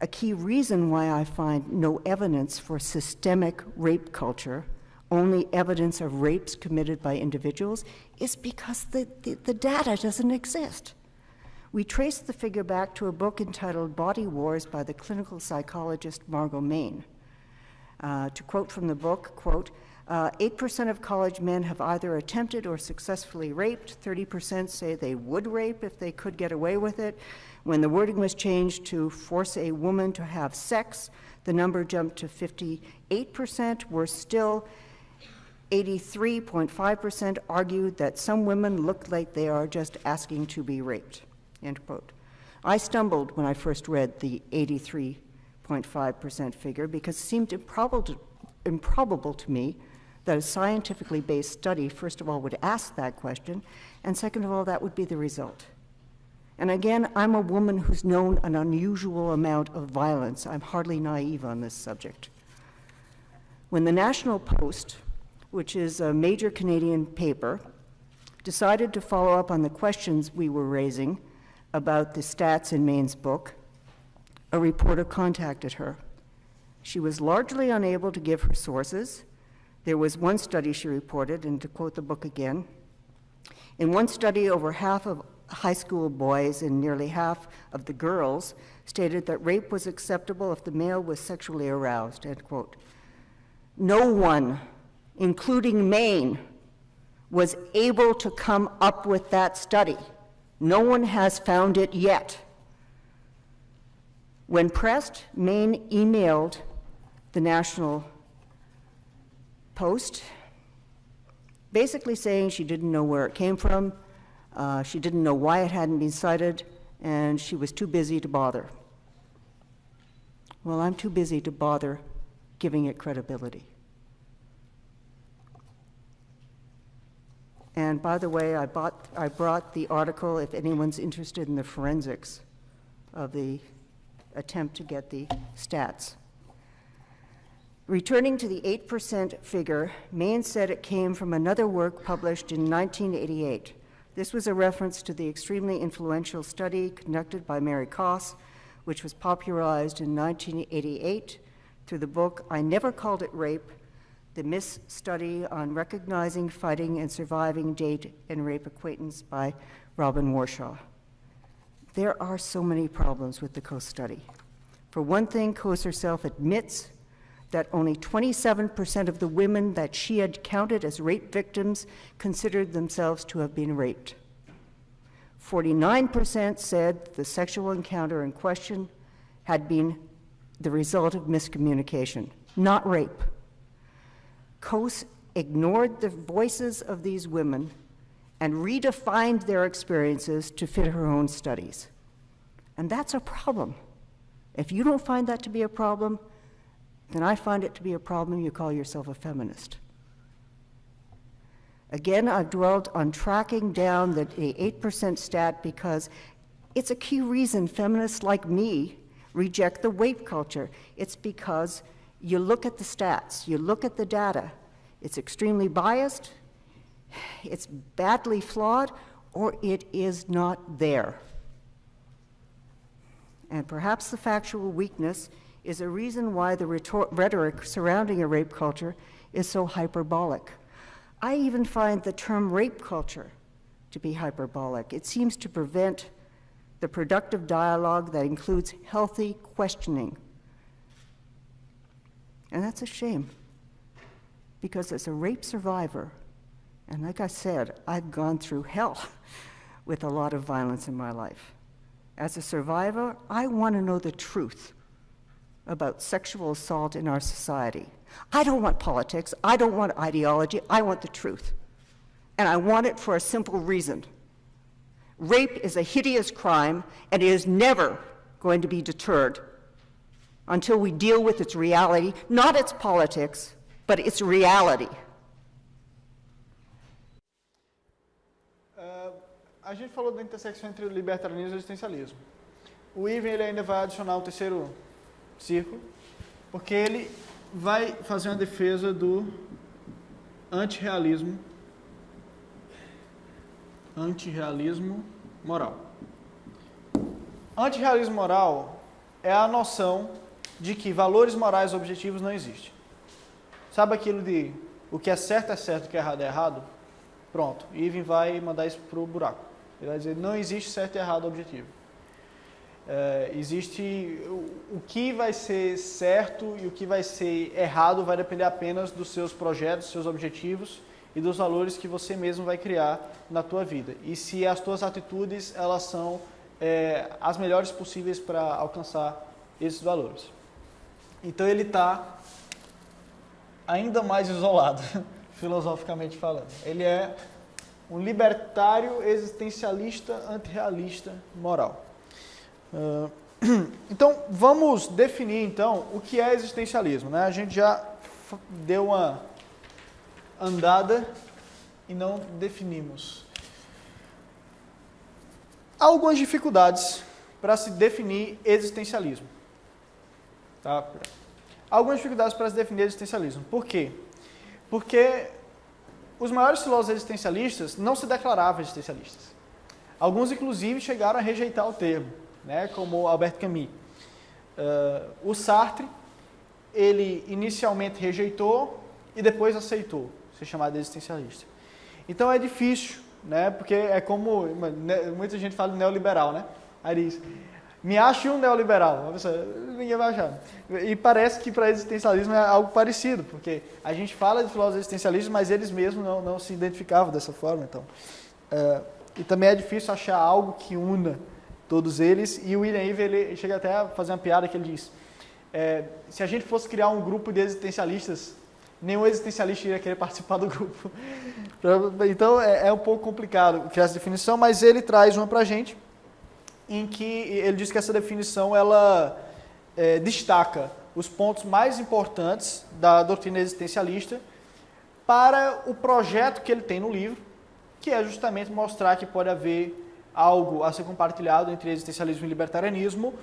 A key reason why I find no evidence for systemic rape culture, only evidence of rapes committed by individuals, is because the data doesn't exist. We trace the figure back to a book entitled Body Wars by the clinical psychologist Margot Main. To quote from the book, quote, 8% of college men have either attempted or successfully raped. 30% say they would rape if they could get away with it. When the wording was changed to force a woman to have sex, the number jumped to 58%. Worse still, 83.5% argued that some women look like they are just asking to be raped, end quote. I stumbled when I first read the 83.5% figure because it seemed improbable to me that a scientifically based study, first of all, would ask that question, and second of all, that would be the result. And again, I'm a woman who's known an unusual amount of violence. I'm hardly naive on this subject. When the National Post, which is a major Canadian paper, decided to follow up on the questions we were raising about the stats in Main's book, a reporter contacted her. She was largely unable to give her sources. There was one study she reported, and to quote the book again, in one study, over half of high school boys and nearly half of the girls stated that rape was acceptable if the male was sexually aroused, end quote. No one, including Maine, was able to come up with that study. No one has found it yet. When pressed, Maine emailed the National Post, basically saying she didn't know where it came from, she didn't know why it hadn't been cited, and she was too busy to bother. Well, I'm too busy to bother giving it credibility. And by the way, I brought the article if anyone's interested in the forensics of the attempt to get the stats. Returning to the 8% figure, Maine said it came from another work published in 1988. This was a reference to the extremely influential study conducted by Mary Koss, which was popularized in 1988 through the book I Never Called It Rape, The Miss Study on Recognizing, Fighting, and Surviving Date and Rape Acquaintance by Robin Warshaw. There are so many problems with the Koss study. For one thing, Koss herself admits that only 27% of the women that she had counted as rape victims considered themselves to have been raped. 49% said the sexual encounter in question had been the result of miscommunication, not rape. Koss ignored the voices of these women and redefined their experiences to fit her own studies. And that's a problem. If you don't find that to be a problem, then I find it to be a problem. You call yourself a feminist. Again, I've dwelt on tracking down the 8% stat because it's a key reason feminists like me reject the rape culture. It's because you look at the stats, you look at the data, it's extremely biased, it's badly flawed, or it is not there. And perhaps the factual weakness is a reason why the rhetoric surrounding a rape culture is so hyperbolic. I even find the term rape culture to be hyperbolic. It seems to prevent the productive dialogue that includes healthy questioning. And that's a shame, because as a rape survivor, and like I said, I've gone through hell with a lot of violence in my life. As a survivor, I want to know the truth about sexual assault in our society. I don't want politics, I don't want ideology, I want the truth. And I want it for a simple reason. Rape is a hideous crime, and it is never going to be deterred until we deal with its reality, not its politics, but its reality. A gente falou da intersecção entre o libertarianismo e o existencialismo. O Ivan ele ainda vai adicionar um terceiro círculo, porque ele vai fazer uma defesa do antirrealismo moral. Antirrealismo moral é a noção de que valores morais objetivos não existem. Sabe aquilo de o que é certo, o que é errado? Pronto, Ivan vai mandar isso para o buraco. Ele vai dizer, não existe certo e errado objetivo. Existe o que vai ser certo e o que vai ser errado vai depender apenas dos seus projetos, dos seus objetivos e dos valores que você mesmo vai criar na tua vida. E se as tuas atitudes elas são as melhores possíveis para alcançar esses valores. Então ele está ainda mais isolado, filosoficamente falando. Ele é um libertário existencialista antirrealista moral. Então, vamos definir então o que é existencialismo, né? A gente já deu uma andada e não definimos. Há algumas dificuldades para se definir existencialismo. Tá? Há algumas dificuldades para se definir existencialismo. Por quê? Porque os maiores filósofos existencialistas não se declaravam existencialistas. Alguns, inclusive, chegaram a rejeitar o termo, né, como Albert Camus. O Sartre, ele inicialmente rejeitou e depois aceitou ser chamado de existencialista. Então é difícil, né, porque é como muita gente fala neoliberal, né? Aí diz, Me ache um neoliberal. Uma pessoa, ninguém vai achar. E parece que para existencialismo é algo parecido, porque a gente fala de filósofos existencialistas, mas eles mesmos não se identificavam dessa forma. Então, e também é difícil achar algo que una todos eles. E o William Eve, ele chega até a fazer uma piada que ele diz, se a gente fosse criar um grupo de existencialistas, nenhum existencialista iria querer participar do grupo. Então, é um pouco complicado criar essa definição, mas ele traz uma para a gente, em que ele diz que essa definição ela destaca os pontos mais importantes da doutrina existencialista para o projeto que ele tem no livro, que é justamente mostrar que pode haver algo a ser compartilhado entre existencialismo e libertarianismo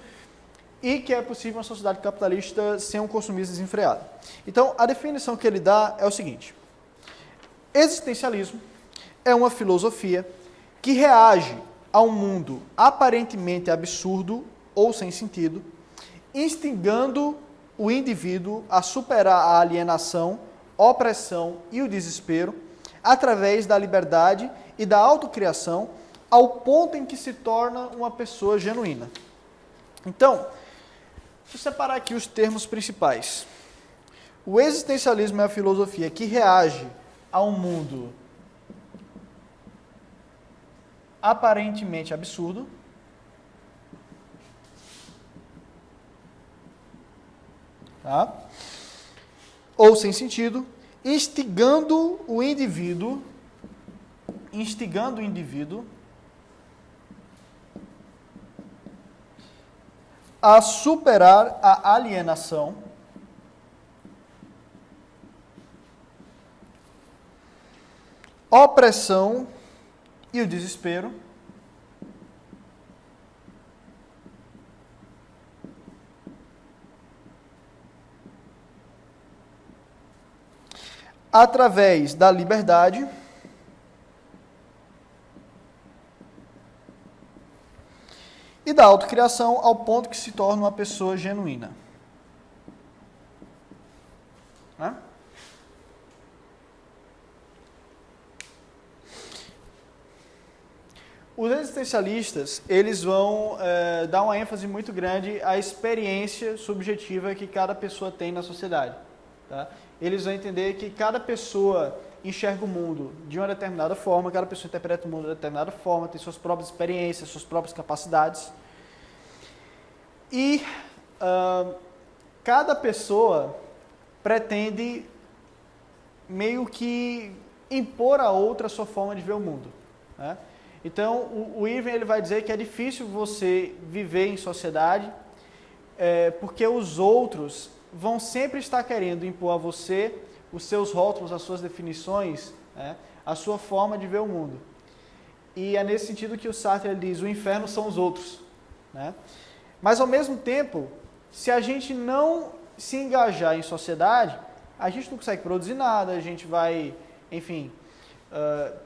e que é possível uma sociedade capitalista sem um consumismo desenfreado. Então, a definição que ele dá é o seguinte: existencialismo é uma filosofia que reage a um mundo aparentemente absurdo ou sem sentido, instigando o indivíduo a superar a alienação, opressão e o desespero através da liberdade e da autocriação ao ponto em que se torna uma pessoa genuína. Então, deixa eu separar aqui os termos principais. O existencialismo é a filosofia que reage a um mundo aparentemente absurdo, tá? Ou sem sentido, instigando o indivíduo a superar a alienação, opressão e o desespero, através da liberdade e da autocriação ao ponto que se torna uma pessoa genuína. Né? Os existencialistas, eles vão dar uma ênfase muito grande à experiência subjetiva que cada pessoa tem na sociedade. Tá? Eles vão entender que cada pessoa enxerga o mundo de uma determinada forma, cada pessoa interpreta o mundo de uma determinada forma, tem suas próprias experiências, suas próprias capacidades. E cada pessoa pretende meio que impor a outra a sua forma de ver o mundo. Né? Então, o Irving ele vai dizer que é difícil você viver em sociedade porque os outros vão sempre estar querendo impor a você os seus rótulos, as suas definições, né, a sua forma de ver o mundo. E é nesse sentido que o Sartre ele diz, o inferno são os outros. Né? Mas, ao mesmo tempo, se a gente não se engajar em sociedade, a gente não consegue produzir nada, a gente vai, enfim,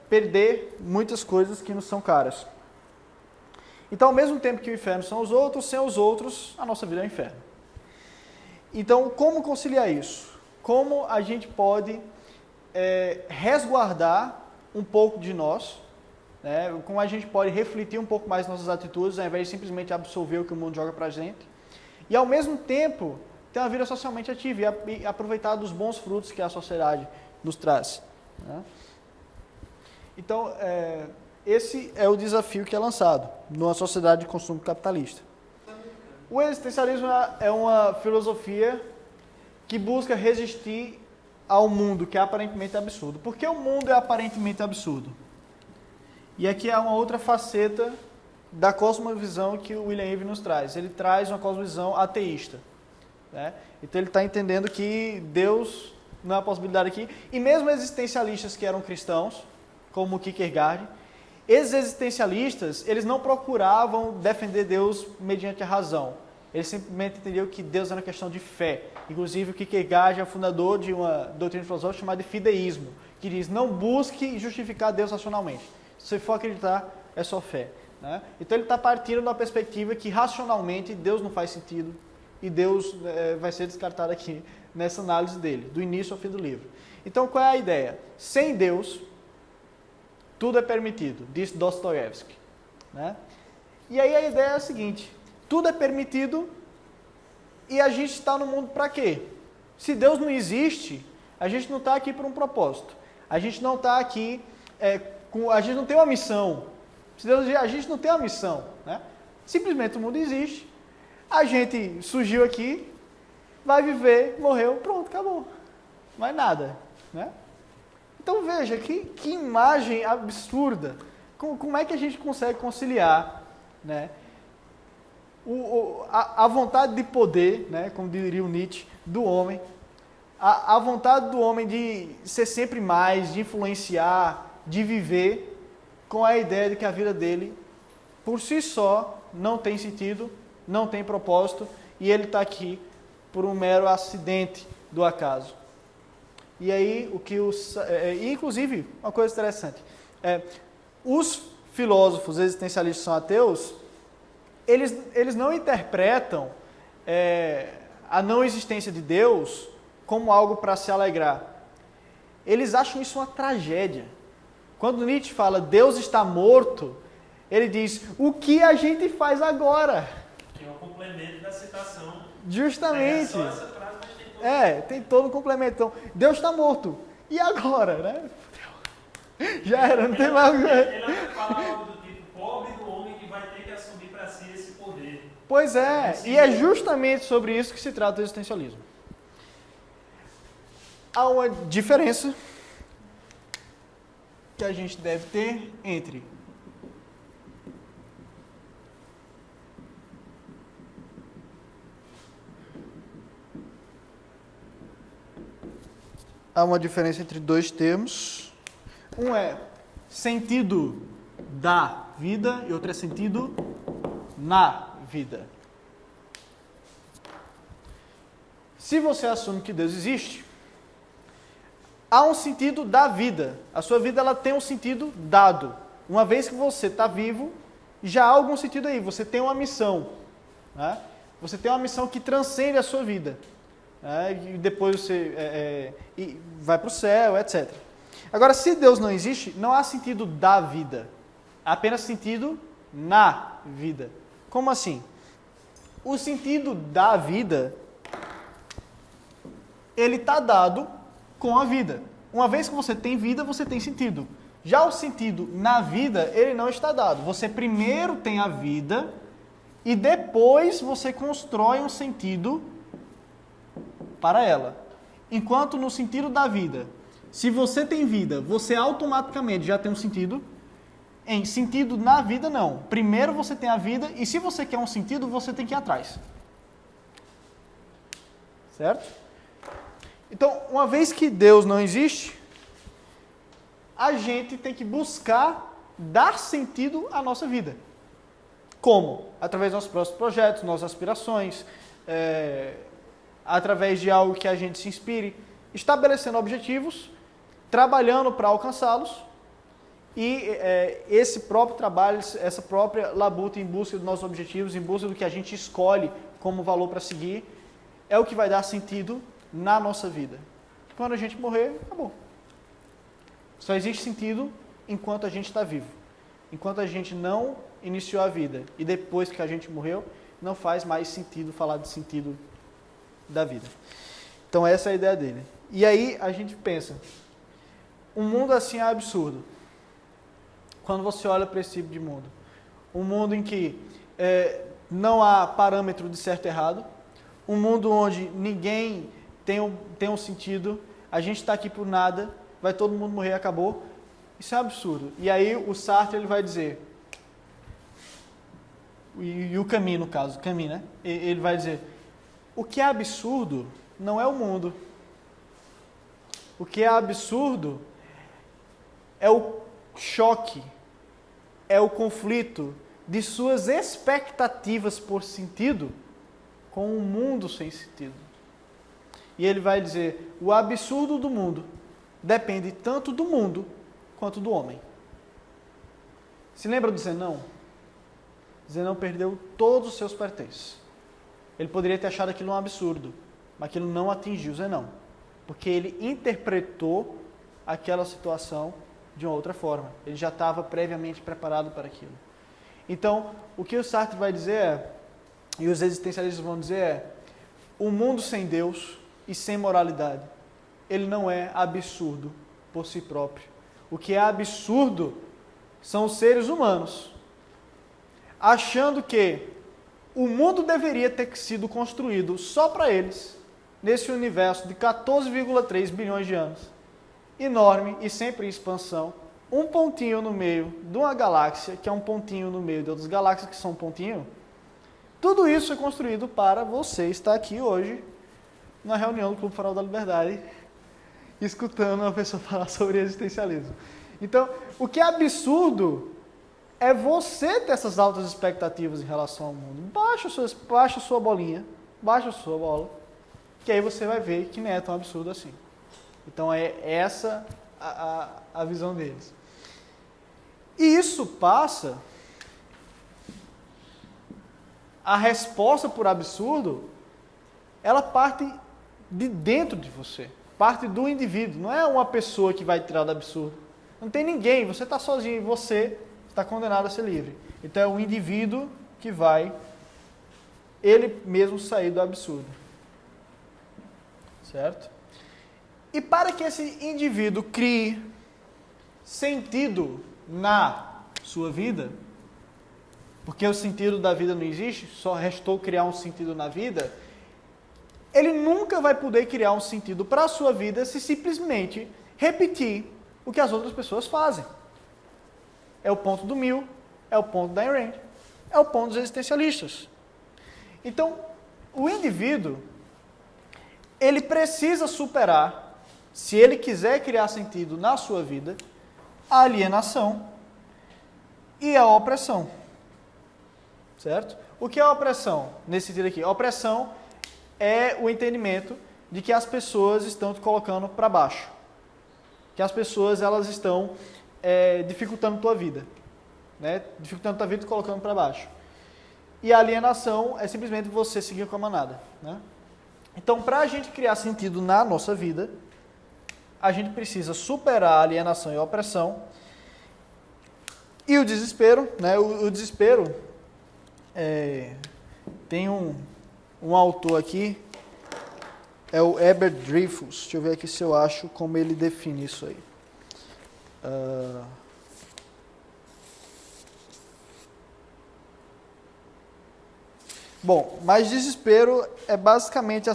perder muitas coisas que nos são caras. Então, ao mesmo tempo que o inferno são os outros, sem os outros, a nossa vida é um inferno. Então, como conciliar isso? Como a gente pode resguardar um pouco de nós, né? Como a gente pode refletir um pouco mais nossas atitudes, ao invés de simplesmente absorver o que o mundo joga pra gente, e ao mesmo tempo ter uma vida socialmente ativa e aproveitar dos bons frutos que a sociedade nos traz. Né? Então, esse é o desafio que é lançado numa sociedade de consumo capitalista. O existencialismo é uma filosofia que busca resistir ao mundo que é aparentemente absurdo. Por que o mundo é aparentemente absurdo? E aqui há uma outra faceta da cosmovisão que o William Eve nos traz. Ele traz uma cosmovisão ateísta. Né? Então ele está entendendo que Deus não é uma possibilidade aqui. E mesmo existencialistas que eram cristãos, como Kierkegaard, esses existencialistas, eles não procuravam defender Deus mediante a razão. Eles simplesmente entendiam que Deus era uma questão de fé. Inclusive, o Kierkegaard é o fundador de uma doutrina filosófica chamada de fideísmo, que diz, não busque justificar Deus racionalmente. Se você for acreditar, é só fé. Né? Então, ele está partindo da perspectiva que, racionalmente, Deus não faz sentido e Deus vai ser descartado aqui nessa análise dele, do início ao fim do livro. Então, qual é a ideia? Sem Deus, tudo é permitido, diz Dostoiévski. Né? E aí a ideia é a seguinte, tudo é permitido e a gente está no mundo para quê? Se Deus não existe, a gente não está aqui por um propósito. A gente não está aqui, a gente não tem uma missão. Se Deus existe, a gente não tem uma missão. Né? Simplesmente o mundo existe, a gente surgiu aqui, vai viver, morreu, pronto, acabou. Mais nada. Né? Então veja, que imagem absurda. Como é que a gente consegue conciliar, né, a vontade de poder, né, como diria o Nietzsche, do homem, a vontade do homem de ser sempre mais, de influenciar, de viver, com a ideia de que a vida dele, por si só, não tem sentido, não tem propósito, e ele está aqui por um mero acidente do acaso. E aí, inclusive, uma coisa interessante, os filósofos existencialistas são ateus, eles não interpretam a não existência de Deus como algo para se alegrar. Eles acham isso uma tragédia. Quando Nietzsche fala Deus está morto, ele diz, o que a gente faz agora? Que é o complemento da citação. Justamente. É só essa frase, mas tem todo o complemento. Então, Deus está morto. E agora, né? Já era, não tem mais o que ver. Ele até fala algo do tipo, pobre do homem que vai ter que assumir para si esse poder. Pois é, e é justamente sobre isso que se trata o existencialismo. Há uma diferença que a gente deve ter entre dois termos. Um é sentido da vida e outro é sentido na vida. Se você assume que Deus existe, há um sentido da vida. A sua vida ela tem um sentido dado. Uma vez que você está vivo, já há algum sentido aí. Você tem uma missão. Né? Você tem uma missão que transcende a sua vida. E depois você vai para o céu, etc. Agora, se Deus não existe, não há sentido da vida. Há apenas sentido na vida. Como assim? O sentido da vida, ele está dado com a vida. Uma vez que você tem vida, você tem sentido. Já o sentido na vida, ele não está dado. Você primeiro tem a vida e depois você constrói um sentido para ela. Enquanto no sentido da vida, se você tem vida, você automaticamente já tem um sentido. Em sentido na vida, não. Primeiro você tem a vida e se você quer um sentido, você tem que ir atrás. Certo? Então, uma vez que Deus não existe, a gente tem que buscar dar sentido à nossa vida. Como? Através dos nossos próprios projetos, nossas aspirações, através de algo que a gente se inspire, estabelecendo objetivos, trabalhando para alcançá-los, e esse próprio trabalho, essa própria labuta em busca dos nossos objetivos, em busca do que a gente escolhe como valor para seguir, é o que vai dar sentido na nossa vida. Quando a gente morrer, acabou. Só existe sentido enquanto a gente está vivo. Enquanto a gente não iniciou a vida e depois que a gente morreu, não faz mais sentido falar de sentido da vida. Então essa é a ideia dele. E aí a gente pensa, um mundo assim é absurdo. Quando você olha para esse tipo de mundo. Um mundo em que não há parâmetro de certo e errado. Um mundo onde ninguém tem um sentido. A gente está aqui por nada. Vai todo mundo morrer e acabou. Isso é um absurdo. E aí o Sartre ele vai dizer, e o Camus no caso, Camus, né? Ele vai dizer, o que é absurdo não é o mundo. O que é absurdo é o choque, é o conflito de suas expectativas por sentido com um mundo sem sentido. E ele vai dizer, o absurdo do mundo depende tanto do mundo quanto do homem. Se lembra do Zenão? Zenão perdeu todos os seus pertences. Ele poderia ter achado aquilo um absurdo, mas aquilo não atingiu Zenão, porque ele interpretou aquela situação de uma outra forma. Ele já estava previamente preparado para aquilo. Então, o que o Sartre vai dizer é, e os existencialistas vão dizer é: o mundo sem Deus e sem moralidade, ele não é absurdo por si próprio. O que é absurdo são os seres humanos, achando que o mundo deveria ter sido construído só para eles, nesse universo de 14,3 bilhões de anos, enorme e sempre em expansão, um pontinho no meio de uma galáxia, que é um pontinho no meio de outras galáxias que são um pontinho. Tudo isso é construído para você estar aqui hoje, na reunião do Clube Farol da Liberdade, escutando uma pessoa falar sobre existencialismo. Então, o que é absurdo é você ter essas altas expectativas em relação ao mundo. Baixa a sua bolinha, baixa a sua bola, que aí você vai ver que não é tão absurdo assim. Então, é essa a visão deles. E isso passa... A resposta por absurdo, ela parte de dentro de você, parte do indivíduo, não é uma pessoa que vai tirar do absurdo. Não tem ninguém, você está sozinho e você está condenado a ser livre. Então é o indivíduo que vai, ele mesmo sair do absurdo. Certo? E para que esse indivíduo crie sentido na sua vida, porque o sentido da vida não existe, só restou criar um sentido na vida, ele nunca vai poder criar um sentido para a sua vida se simplesmente repetir o que as outras pessoas fazem. É o ponto do Mill, é o ponto da Ayn Rand, é o ponto dos existencialistas. Então, o indivíduo, ele precisa superar, se ele quiser criar sentido na sua vida, a alienação e a opressão. Certo? O que é a opressão? Nesse sentido aqui, a opressão é o entendimento de que as pessoas estão te colocando para baixo. Que as pessoas elas estão dificultando a tua vida. Né? Dificultando a tua vida e te colocando para baixo. E a alienação é simplesmente você seguir com a manada. Né? Então, para a gente criar sentido na nossa vida, a gente precisa superar a alienação e a opressão. E o desespero, né? O desespero... tem um autor aqui, é o Herbert Dreyfus. Deixa eu ver aqui se eu acho como ele define isso aí. Bom, mas desespero é basicamente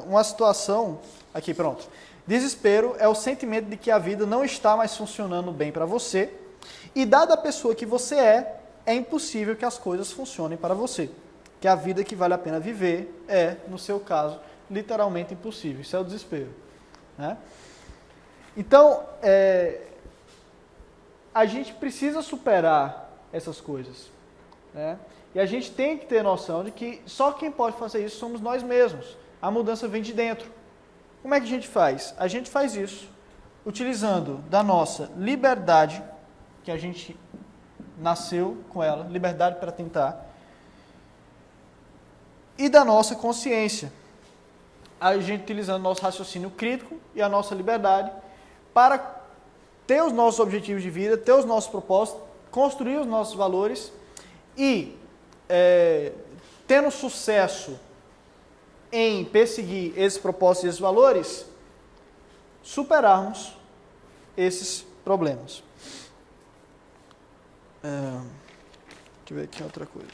uma situação... Aqui, pronto. Desespero é o sentimento de que a vida não está mais funcionando bem para você, e dada a pessoa que você é impossível que as coisas funcionem para você. Que a vida que vale a pena viver é, no seu caso, literalmente impossível. Isso é o desespero. Né? Então, a gente precisa superar essas coisas. Né? E a gente tem que ter noção de que só quem pode fazer isso somos nós mesmos. A mudança vem de dentro. Como é que a gente faz? A gente faz isso utilizando da nossa liberdade, que a gente nasceu com ela, liberdade para tentar, e da nossa consciência. A gente utilizando nosso raciocínio crítico e a nossa liberdade para ter os nossos objetivos de vida, ter os nossos propósitos, construir os nossos valores e, tendo sucesso em perseguir esses propósitos e esses valores, superarmos esses problemas. Deixa eu ver aqui outra coisa.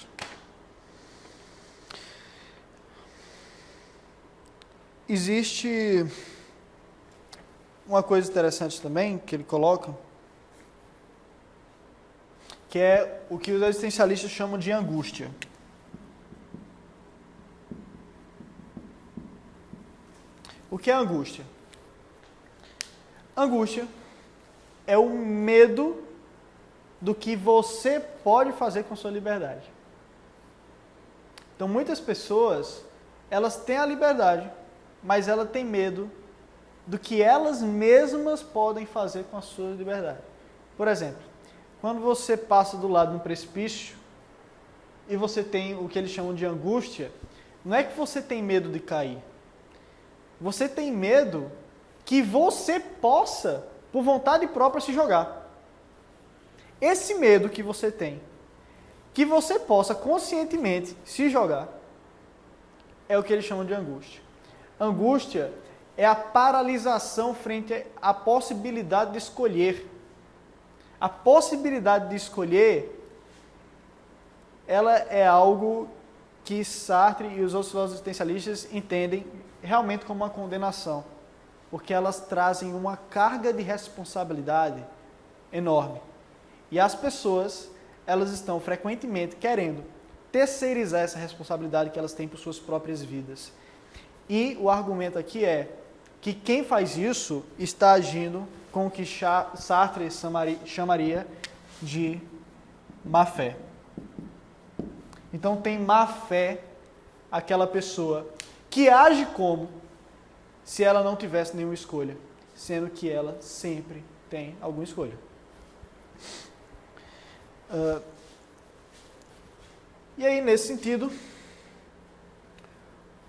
Existe uma coisa interessante também que ele coloca, que é o que os existencialistas chamam de angústia. O que é angústia? Angústia é o medo do que você pode fazer com sua liberdade. Então, muitas pessoas, elas têm a liberdade, mas elas têm medo do que elas mesmas podem fazer com a sua liberdade. Por exemplo, quando você passa do lado de um precipício e você tem o que eles chamam de angústia, não é que você tem medo de cair. Você tem medo que você possa, por vontade própria, se jogar. Esse medo que você tem que você possa conscientemente se jogar, é o que eles chamam de angústia. Angústia é a paralisação frente à possibilidade de escolher. A possibilidade de escolher, ela é algo que Sartre e os outros filósofos existencialistas entendem realmente como uma condenação, porque elas trazem uma carga de responsabilidade enorme. E as pessoas, elas estão frequentemente querendo terceirizar essa responsabilidade que elas têm por suas próprias vidas. E o argumento aqui é que quem faz isso está agindo com o que Sartre chamaria de má fé. Então tem má fé aquela pessoa que age como se ela não tivesse nenhuma escolha, sendo que ela sempre tem alguma escolha. E aí, nesse sentido,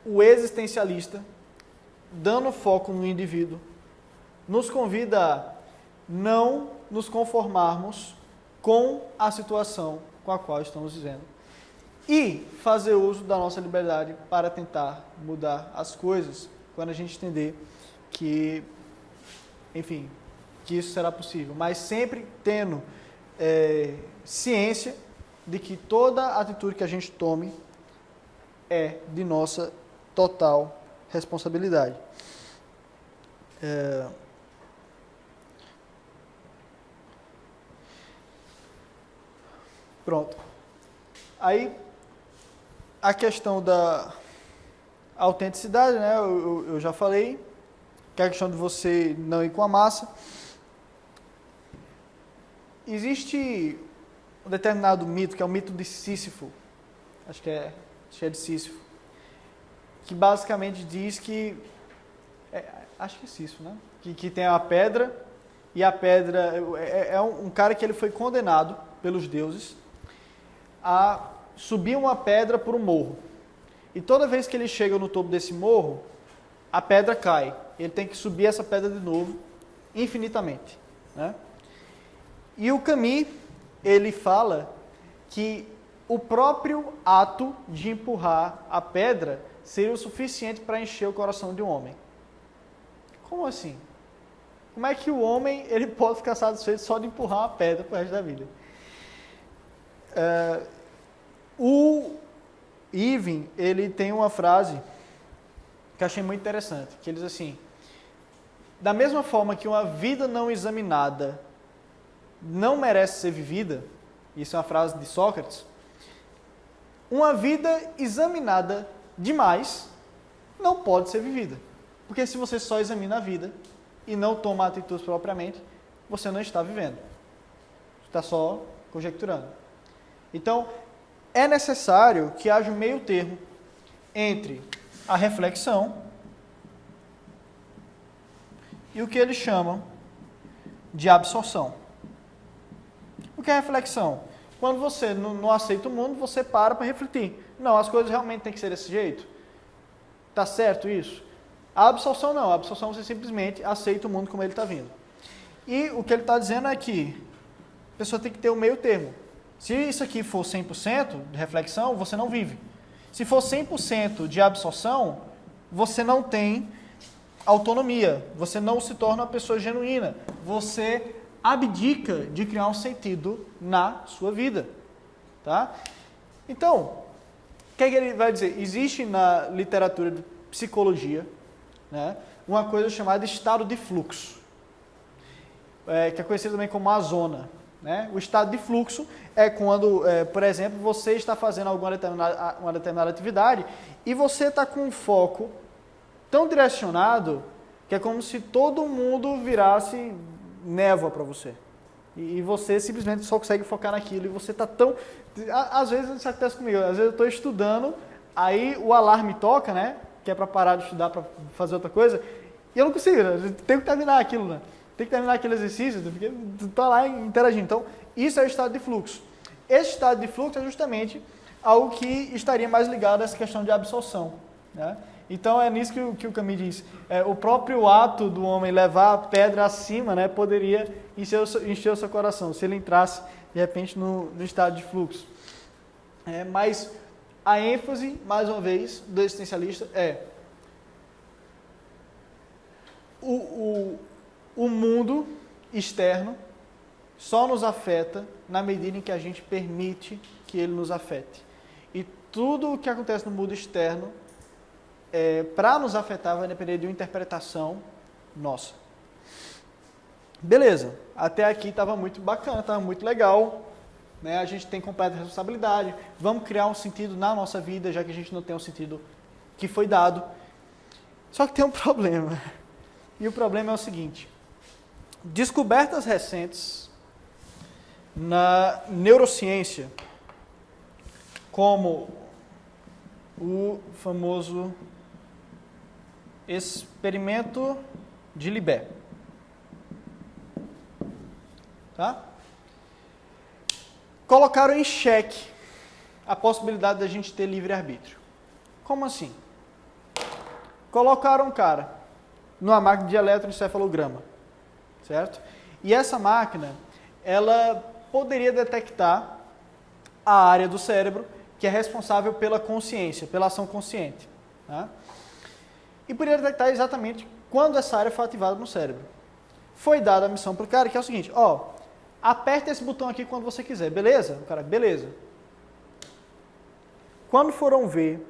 o existencialista, dando foco no indivíduo, nos convida a não nos conformarmos com a situação com a qual estamos vivendo e fazer uso da nossa liberdade para tentar mudar as coisas quando a gente entender que, enfim, que isso será possível, mas sempre tendo ciência de que toda atitude que a gente tome é de nossa total responsabilidade. Pronto. Aí, a questão da autenticidade, né? Eu já falei, que é a questão de você não ir com a massa. Existe um determinado mito, que é o mito de Sísifo, acho que é de Sísifo, que basicamente diz que, acho que é Sísifo, né? Que tem a pedra, e a pedra é um cara que ele foi condenado pelos deuses a subir uma pedra por um morro. E toda vez que ele chega no topo desse morro, a pedra cai. Ele tem que subir essa pedra de novo, infinitamente, né? E o Camus, ele fala que o próprio ato de empurrar a pedra seria o suficiente para encher o coração de um homem. Como assim? Como é que o homem ele pode ficar satisfeito só de empurrar uma pedra para o resto da vida? O Irving, ele tem uma frase que eu achei muito interessante, que ele diz assim: da mesma forma que uma vida não examinada não merece ser vivida, isso é uma frase de Sócrates, uma vida examinada demais não pode ser vivida. Porque se você só examina a vida e não toma atitudes propriamente, você não está vivendo. Você está só conjecturando. Então, é necessário que haja um meio termo entre a reflexão e o que eles chamam de absorção. O que é reflexão? Quando você não aceita o mundo, você para refletir. Não, as coisas realmente têm que ser desse jeito? Tá certo isso? A absorção não. A absorção você simplesmente aceita o mundo como ele está vindo. E o que ele está dizendo é que a pessoa tem que ter um meio termo. Se isso aqui for 100% de reflexão, você não vive. Se for 100% de absorção, você não tem autonomia. Você não se torna uma pessoa genuína. Você abdica de criar um sentido na sua vida, tá? Então, o que é que ele vai dizer? Existe na literatura de psicologia, né, uma coisa chamada estado de fluxo, que é conhecido também como a zona, né? O estado de fluxo é quando, por exemplo, você está fazendo uma determinada atividade e você está com um foco tão direcionado que é como se todo mundo virasse névoa para você. E você simplesmente só consegue focar naquilo. E você está tão... Às vezes isso acontece comigo. Às vezes eu estou estudando, aí o alarme toca, né? Que é para parar de estudar, para fazer outra coisa. E eu não consigo, né? Eu tenho que terminar aquilo, né? Tem que terminar aquele exercício, porque estou lá interagindo. Então, isso é o estado de fluxo. Esse estado de fluxo é justamente algo que estaria mais ligado a essa questão de absorção, né? Então, é nisso que o Camus diz. O próprio ato do homem levar a pedra acima, né, poderia encher o seu coração, se ele entrasse, de repente, no estado de fluxo. Mas a ênfase, mais uma vez, do existencialista é o mundo externo só nos afeta na medida em que a gente permite que ele nos afete. E tudo o que acontece no mundo externo, para nos afetar, vai depender de uma interpretação nossa. Beleza, até aqui estava muito bacana, estava muito legal, né? A gente tem completa responsabilidade, vamos criar um sentido na nossa vida, já que a gente não tem um sentido que foi dado. Só que tem um problema, e o problema é o seguinte: descobertas recentes na neurociência, como o famoso experimento de Libet, tá? Colocaram em xeque a possibilidade da gente ter livre-arbítrio. Como assim? Colocaram um cara numa máquina de eletroencefalograma, certo? E essa máquina, ela poderia detectar a área do cérebro que é responsável pela consciência, pela ação consciente, tá? E poderia detectar exatamente quando essa área foi ativada no cérebro. Foi dada a missão para o cara, que é o seguinte: aperta esse botão aqui quando você quiser, beleza? O cara, beleza. Quando foram ver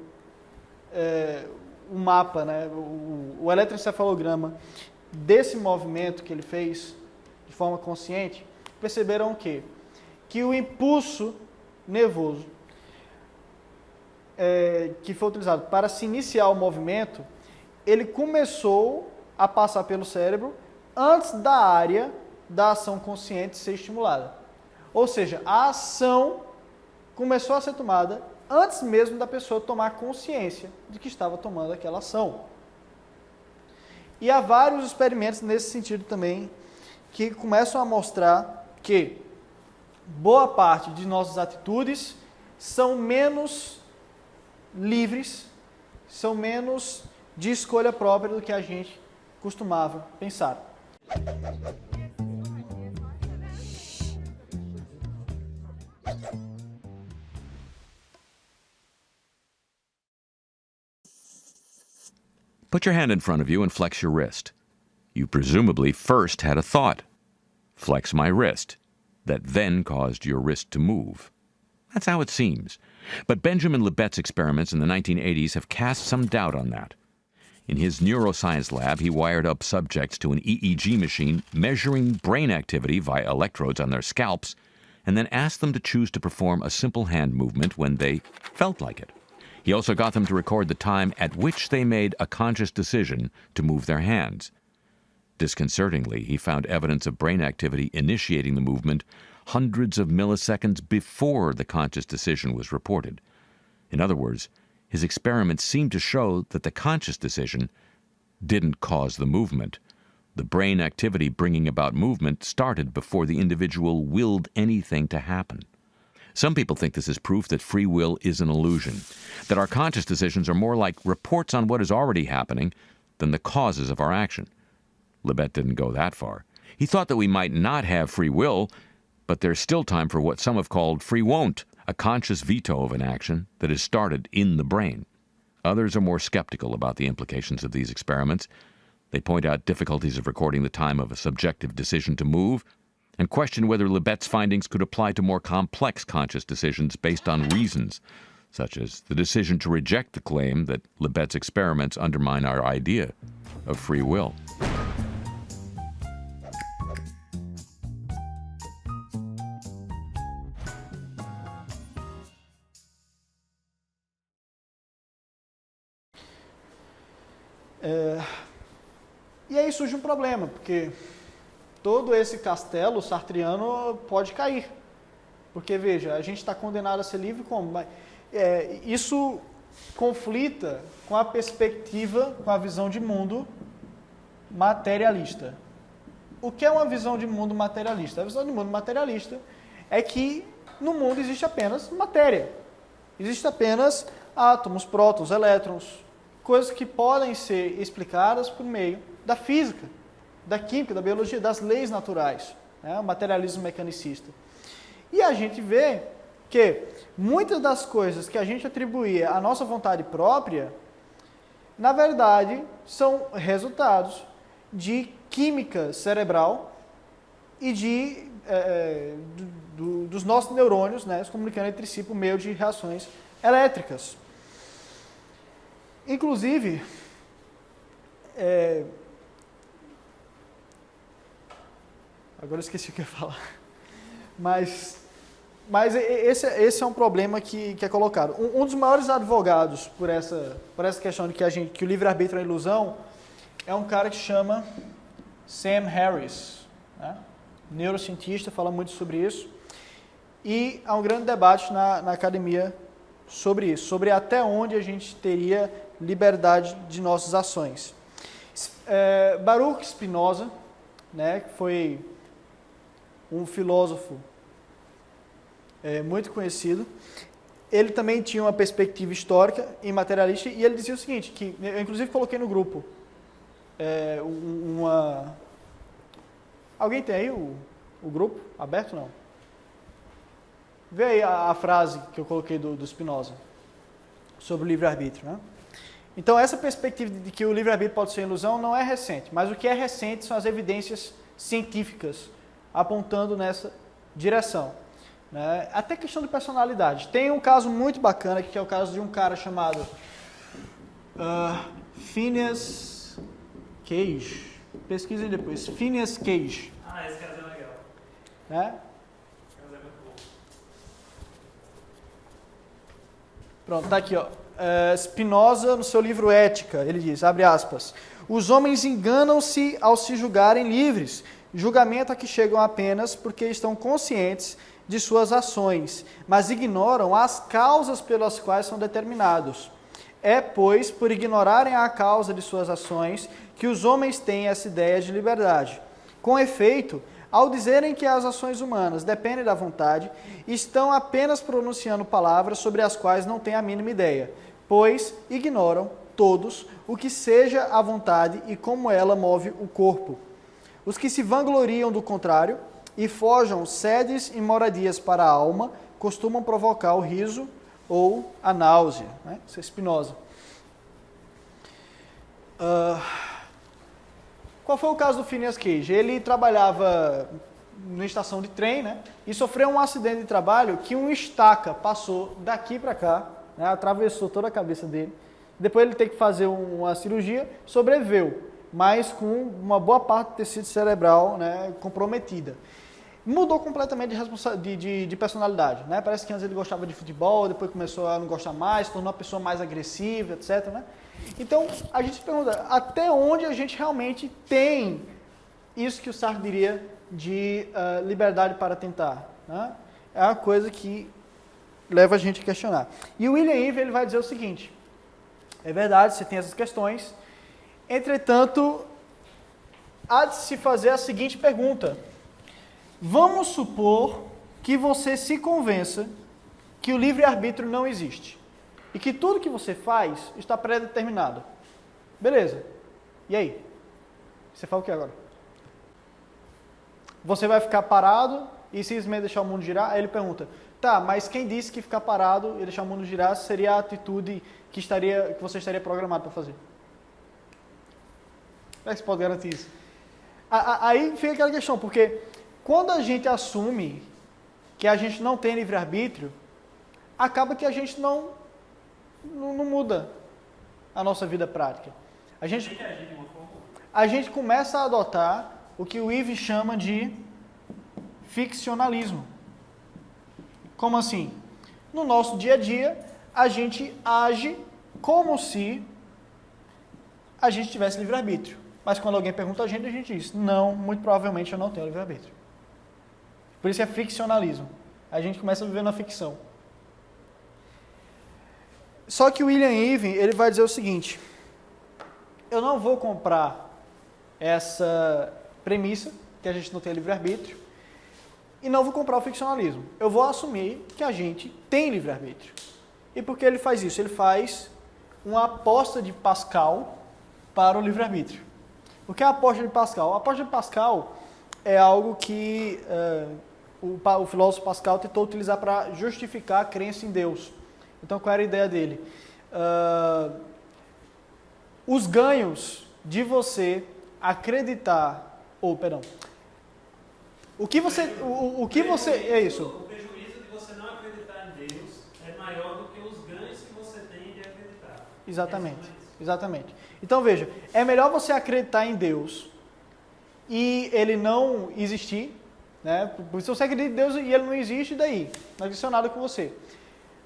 o mapa, né, o eletroencefalograma desse movimento que ele fez de forma consciente, perceberam o quê? Que o impulso nervoso que foi utilizado para se iniciar o movimento, ele começou a passar pelo cérebro antes da área da ação consciente ser estimulada. Ou seja, a ação começou a ser tomada antes mesmo da pessoa tomar consciência de que estava tomando aquela ação. E há vários experimentos nesse sentido também, que começam a mostrar que boa parte de nossas atitudes são menos livres, são menos de escolha própria do que a gente costumava pensar. Put your hand in front of you and flex your wrist. You presumably first had a thought, flex my wrist, that then caused your wrist to move. That's how it seems. But Benjamin Libet's experiments in the 1980s have cast some doubt on that. In his neuroscience lab, he wired up subjects to an EEG machine measuring brain activity via electrodes on their scalps, and then asked them to choose to perform a simple hand movement when they felt like it. He also got them to record the time at which they made a conscious decision to move their hands. Disconcertingly, he found evidence of brain activity initiating the movement hundreds of milliseconds before the conscious decision was reported. In other words, his experiments seemed to show that the conscious decision didn't cause the movement. The brain activity bringing about movement started before the individual willed anything to happen. Some people think this is proof that free will is an illusion, that our conscious decisions are more like reports on what is already happening than the causes of our action. Libet didn't go that far. He thought that we might not have free will, but there's still time for what some have called free won't, a conscious veto of an action that is started in the brain. Others are more skeptical about the implications of these experiments. They point out difficulties of recording the time of a subjective decision to move, and question whether Libet's findings could apply to more complex conscious decisions based on reasons, such as the decision to reject the claim that Libet's experiments undermine our idea of free will. E aí surge um problema, porque todo esse castelo sartriano pode cair. Porque, veja, a gente está condenado a ser livre como? Isso conflita com a perspectiva, com a visão de mundo materialista. O que é uma visão de mundo materialista? A visão de mundo materialista é que no mundo existe apenas matéria. Existe apenas átomos, prótons, elétrons, coisas que podem ser explicadas por meio da física, da química, da biologia, das leis naturais, né? O materialismo mecanicista. E a gente vê Porque muitas das coisas que a gente atribuía à nossa vontade própria, na verdade, são resultados de química cerebral e dos nossos neurônios, né, se comunicando entre si por meio de reações elétricas. Inclusive, agora eu esqueci o que eu ia falar. Mas esse é um problema que é colocado. Um dos maiores advogados por essa questão de que o livre-arbítrio é uma ilusão é um cara que chama Sam Harris, né? Neurocientista, fala muito sobre isso. E há um grande debate na academia sobre isso, sobre até onde a gente teria liberdade de nossas ações. Baruch Spinoza, né, que foi um filósofo muito conhecido, ele também tinha uma perspectiva histórica e materialista, e ele dizia o seguinte, que eu inclusive coloquei no grupo, alguém tem aí o grupo aberto? Não? Vê aí a frase que eu coloquei do Spinoza sobre o livre-arbítrio, né? Então, essa perspectiva de que o livre-arbítrio pode ser ilusão não é recente, mas o que é recente são as evidências científicas apontando nessa direção, né? Até questão de personalidade. Tem um caso muito bacana, que é o caso de um cara chamado Phineas Cage. Pesquisem depois. Phineas Cage. Ah, esse caso é legal. Né? Esse caso é muito bom. Pronto, tá aqui, ó. Spinoza, no seu livro Ética, ele diz, abre aspas, os homens enganam-se ao se julgarem livres, julgamento a que chegam apenas porque estão conscientes de suas ações, mas ignoram as causas pelas quais são determinados. É, pois, por ignorarem a causa de suas ações, que os homens têm essa ideia de liberdade. Com efeito, ao dizerem que as ações humanas dependem da vontade, estão apenas pronunciando palavras sobre as quais não têm a mínima ideia, pois ignoram todos o que seja a vontade e como ela move o corpo. Os que se vangloriam do contrário e forjam sedes e moradias para a alma, costumam provocar o riso ou a náusea. Né? Isso é Spinoza. Qual foi o caso do Phineas Cage? Ele trabalhava na estação de trem, né? E sofreu um acidente de trabalho que uma estaca passou daqui para cá, né? Atravessou toda a cabeça dele. Depois ele teve que fazer uma cirurgia, sobreviveu, mas com uma boa parte do tecido cerebral, né, comprometida. Mudou completamente de personalidade, né? Parece que antes ele gostava de futebol, depois começou a não gostar mais, se tornou uma pessoa mais agressiva, etc, né? Então, a gente se pergunta, até onde a gente realmente tem isso que o Sartre diria de liberdade para tentar, né? É uma coisa que leva a gente a questionar. E o William Eve, ele vai dizer o seguinte, é verdade, você tem essas questões, entretanto, há de se fazer a seguinte pergunta: vamos supor que você se convença que o livre-arbítrio não existe e que tudo que você faz está pré-determinado. Beleza. E aí? Você faz o que agora? Você vai ficar parado e simplesmente deixar o mundo girar? Aí ele pergunta, tá, mas quem disse que ficar parado e deixar o mundo girar seria a atitude que você estaria programado para fazer? Como é que você pode garantir isso? Aí fica aquela questão, porque quando a gente assume que a gente não tem livre-arbítrio, acaba que a gente não muda a nossa vida prática. A gente começa a adotar o que o Eve chama de ficcionalismo. Como assim? No nosso dia a dia, a gente age como se a gente tivesse livre-arbítrio. Mas quando alguém pergunta a gente diz, não, muito provavelmente eu não tenho livre-arbítrio. Por isso é ficcionalismo. A gente começa a viver na ficção. Só que o William Eve, ele vai dizer o seguinte, eu não vou comprar essa premissa, que a gente não tem livre-arbítrio, e não vou comprar o ficcionalismo. Eu vou assumir que a gente tem livre-arbítrio. E por que ele faz isso? Ele faz uma aposta de Pascal para o livre-arbítrio. O que é a aposta de Pascal? A aposta de Pascal é algo que o filósofo Pascal tentou utilizar para justificar a crença em Deus. Então, qual era a ideia dele? Os ganhos de você acreditar, o que você é isso? O prejuízo de você não acreditar em Deus é maior do que os ganhos que você tem de acreditar. Exatamente. Então veja, é melhor você acreditar em Deus e ele não existir, né? Se você acredita em Deus e ele não existe, daí não aconteceu nada com você.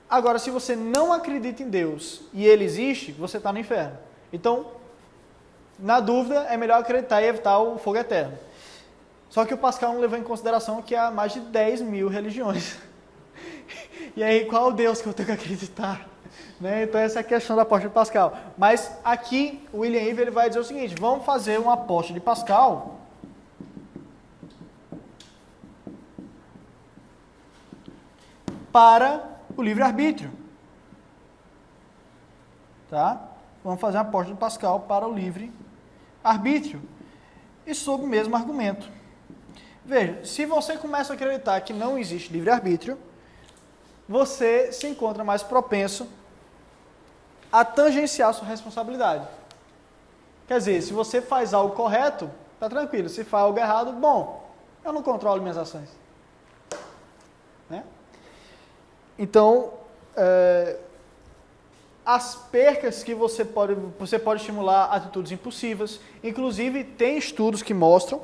Agora, se você não acredita em Deus e ele existe, você está no inferno. Então, na dúvida, é melhor acreditar e evitar o fogo eterno. Só que o Pascal não levou em consideração que há mais de 10 mil religiões. E aí, qual Deus que eu tenho que acreditar? Né? Então, essa é a questão da aposta de Pascal. Mas aqui, o William Eve ele vai dizer o seguinte, vamos fazer uma aposta de Pascal para o livre-arbítrio. Tá? Vamos fazer uma aposta de Pascal para o livre-arbítrio. E sob o mesmo argumento. Veja, se você começa a acreditar que não existe livre-arbítrio, você se encontra mais propenso a tangenciar a sua responsabilidade. Quer dizer, se você faz algo correto, tá tranquilo. Se faz algo errado, bom, eu não controlo minhas ações. Né? Então, as percas que você pode estimular atitudes impulsivas. Inclusive, tem estudos que mostram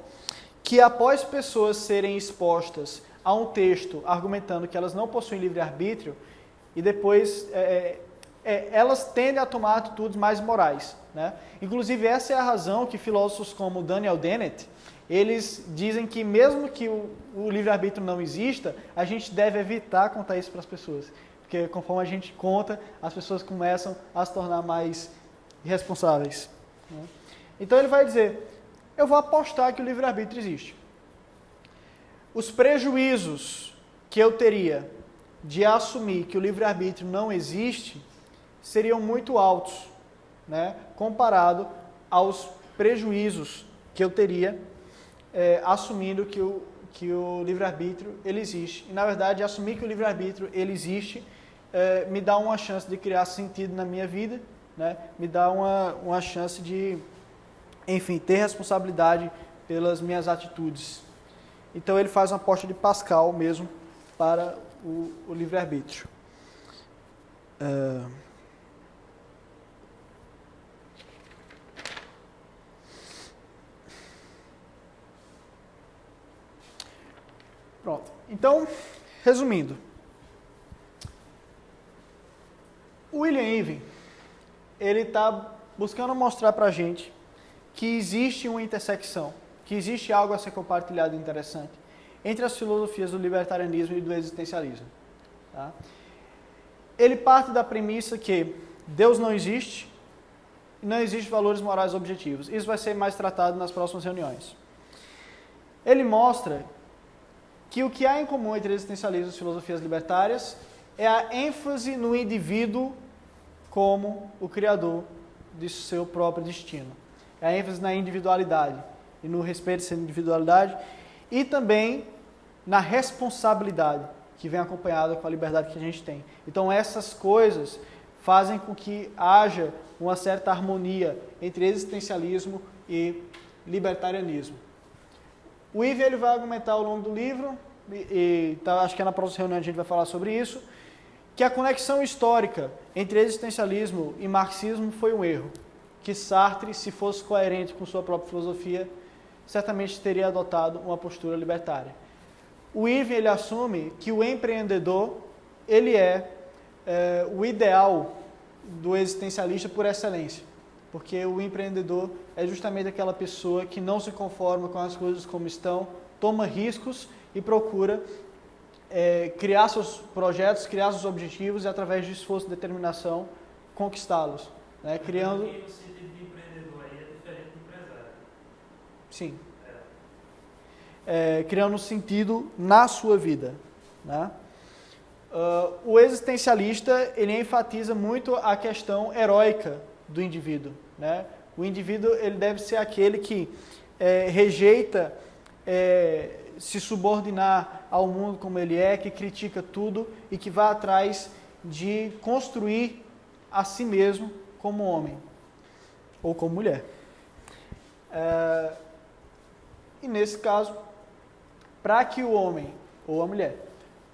que após pessoas serem expostas a um texto argumentando que elas não possuem livre-arbítrio, e depois elas tendem a tomar atitudes mais morais. Né? Inclusive, essa é a razão que filósofos como Daniel Dennett, eles dizem que mesmo que o livre-arbítrio não exista, a gente deve evitar contar isso para as pessoas. Porque conforme a gente conta, as pessoas começam a se tornar mais irresponsáveis. Né? Então ele vai dizer, eu vou apostar que o livre-arbítrio existe. Os prejuízos que eu teria de assumir que o livre-arbítrio não existe seriam muito altos, né, comparado aos prejuízos que eu teria assumindo que o livre-arbítrio ele existe. E, na verdade, assumir que o livre-arbítrio ele existe me dá uma chance de criar sentido na minha vida, né, me dá uma chance de, enfim, ter responsabilidade pelas minhas atitudes. Então ele faz uma aposta de Pascal mesmo para o livre-arbítrio. Pronto. Então, resumindo. O William Eve, ele está buscando mostrar para a gente que existe uma intersecção, que existe algo a ser compartilhado interessante entre as filosofias do libertarianismo e do existencialismo. Tá? Ele parte da premissa que Deus não existe e não existem valores morais objetivos. Isso vai ser mais tratado nas próximas reuniões. Ele mostra que o que há em comum entre existencialismo e as filosofias libertárias é a ênfase no indivíduo como o criador de seu próprio destino. É a ênfase na individualidade e no respeito a essa individualidade e também na responsabilidade que vem acompanhada com a liberdade que a gente tem. Então essas coisas fazem com que haja uma certa harmonia entre existencialismo e libertarianismo. O Eve ele vai argumentar ao longo do livro, acho que na próxima reunião a gente vai falar sobre isso, que a conexão histórica entre existencialismo e marxismo foi um erro, que Sartre, se fosse coerente com sua própria filosofia, certamente teria adotado uma postura libertária. O Eve ele assume que o empreendedor ele é o ideal do existencialista por excelência, porque o empreendedor é justamente aquela pessoa que não se conforma com as coisas como estão, toma riscos e procura criar seus projetos, criar seus objetivos e através de esforço e determinação conquistá-los, né? Criando... O sentido de empreendedor aí é diferente do empresário. Sim. Criando sentido na sua vida, né? O existencialista ele enfatiza muito a questão heróica do indivíduo, né? O indivíduo ele deve ser aquele que rejeita se subordinar ao mundo como ele é, que critica tudo e que vai atrás de construir a si mesmo como homem ou como mulher. E nesse caso, para que o homem ou a mulher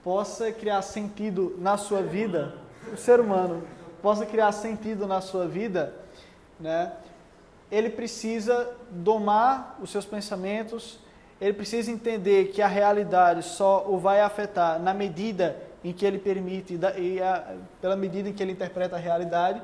possa criar sentido na sua vida, o ser humano possa criar sentido na sua vida, né, ele precisa domar os seus pensamentos, ele precisa entender que a realidade só o vai afetar na medida em que ele permite, pela medida em que ele interpreta a realidade.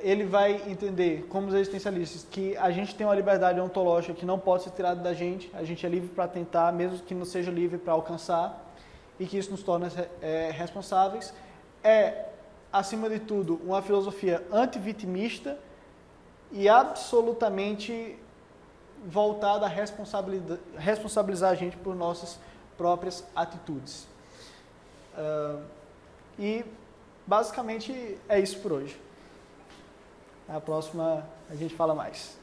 Ele vai entender, como os existencialistas, que a gente tem uma liberdade ontológica que não pode ser tirada da gente, a gente é livre para tentar, mesmo que não seja livre para alcançar, e que isso nos torna responsáveis. Acima de tudo, uma filosofia antivitimista e absolutamente voltada a responsabilizar a gente por nossas próprias atitudes. E, basicamente, é isso por hoje. Na próxima, a gente fala mais.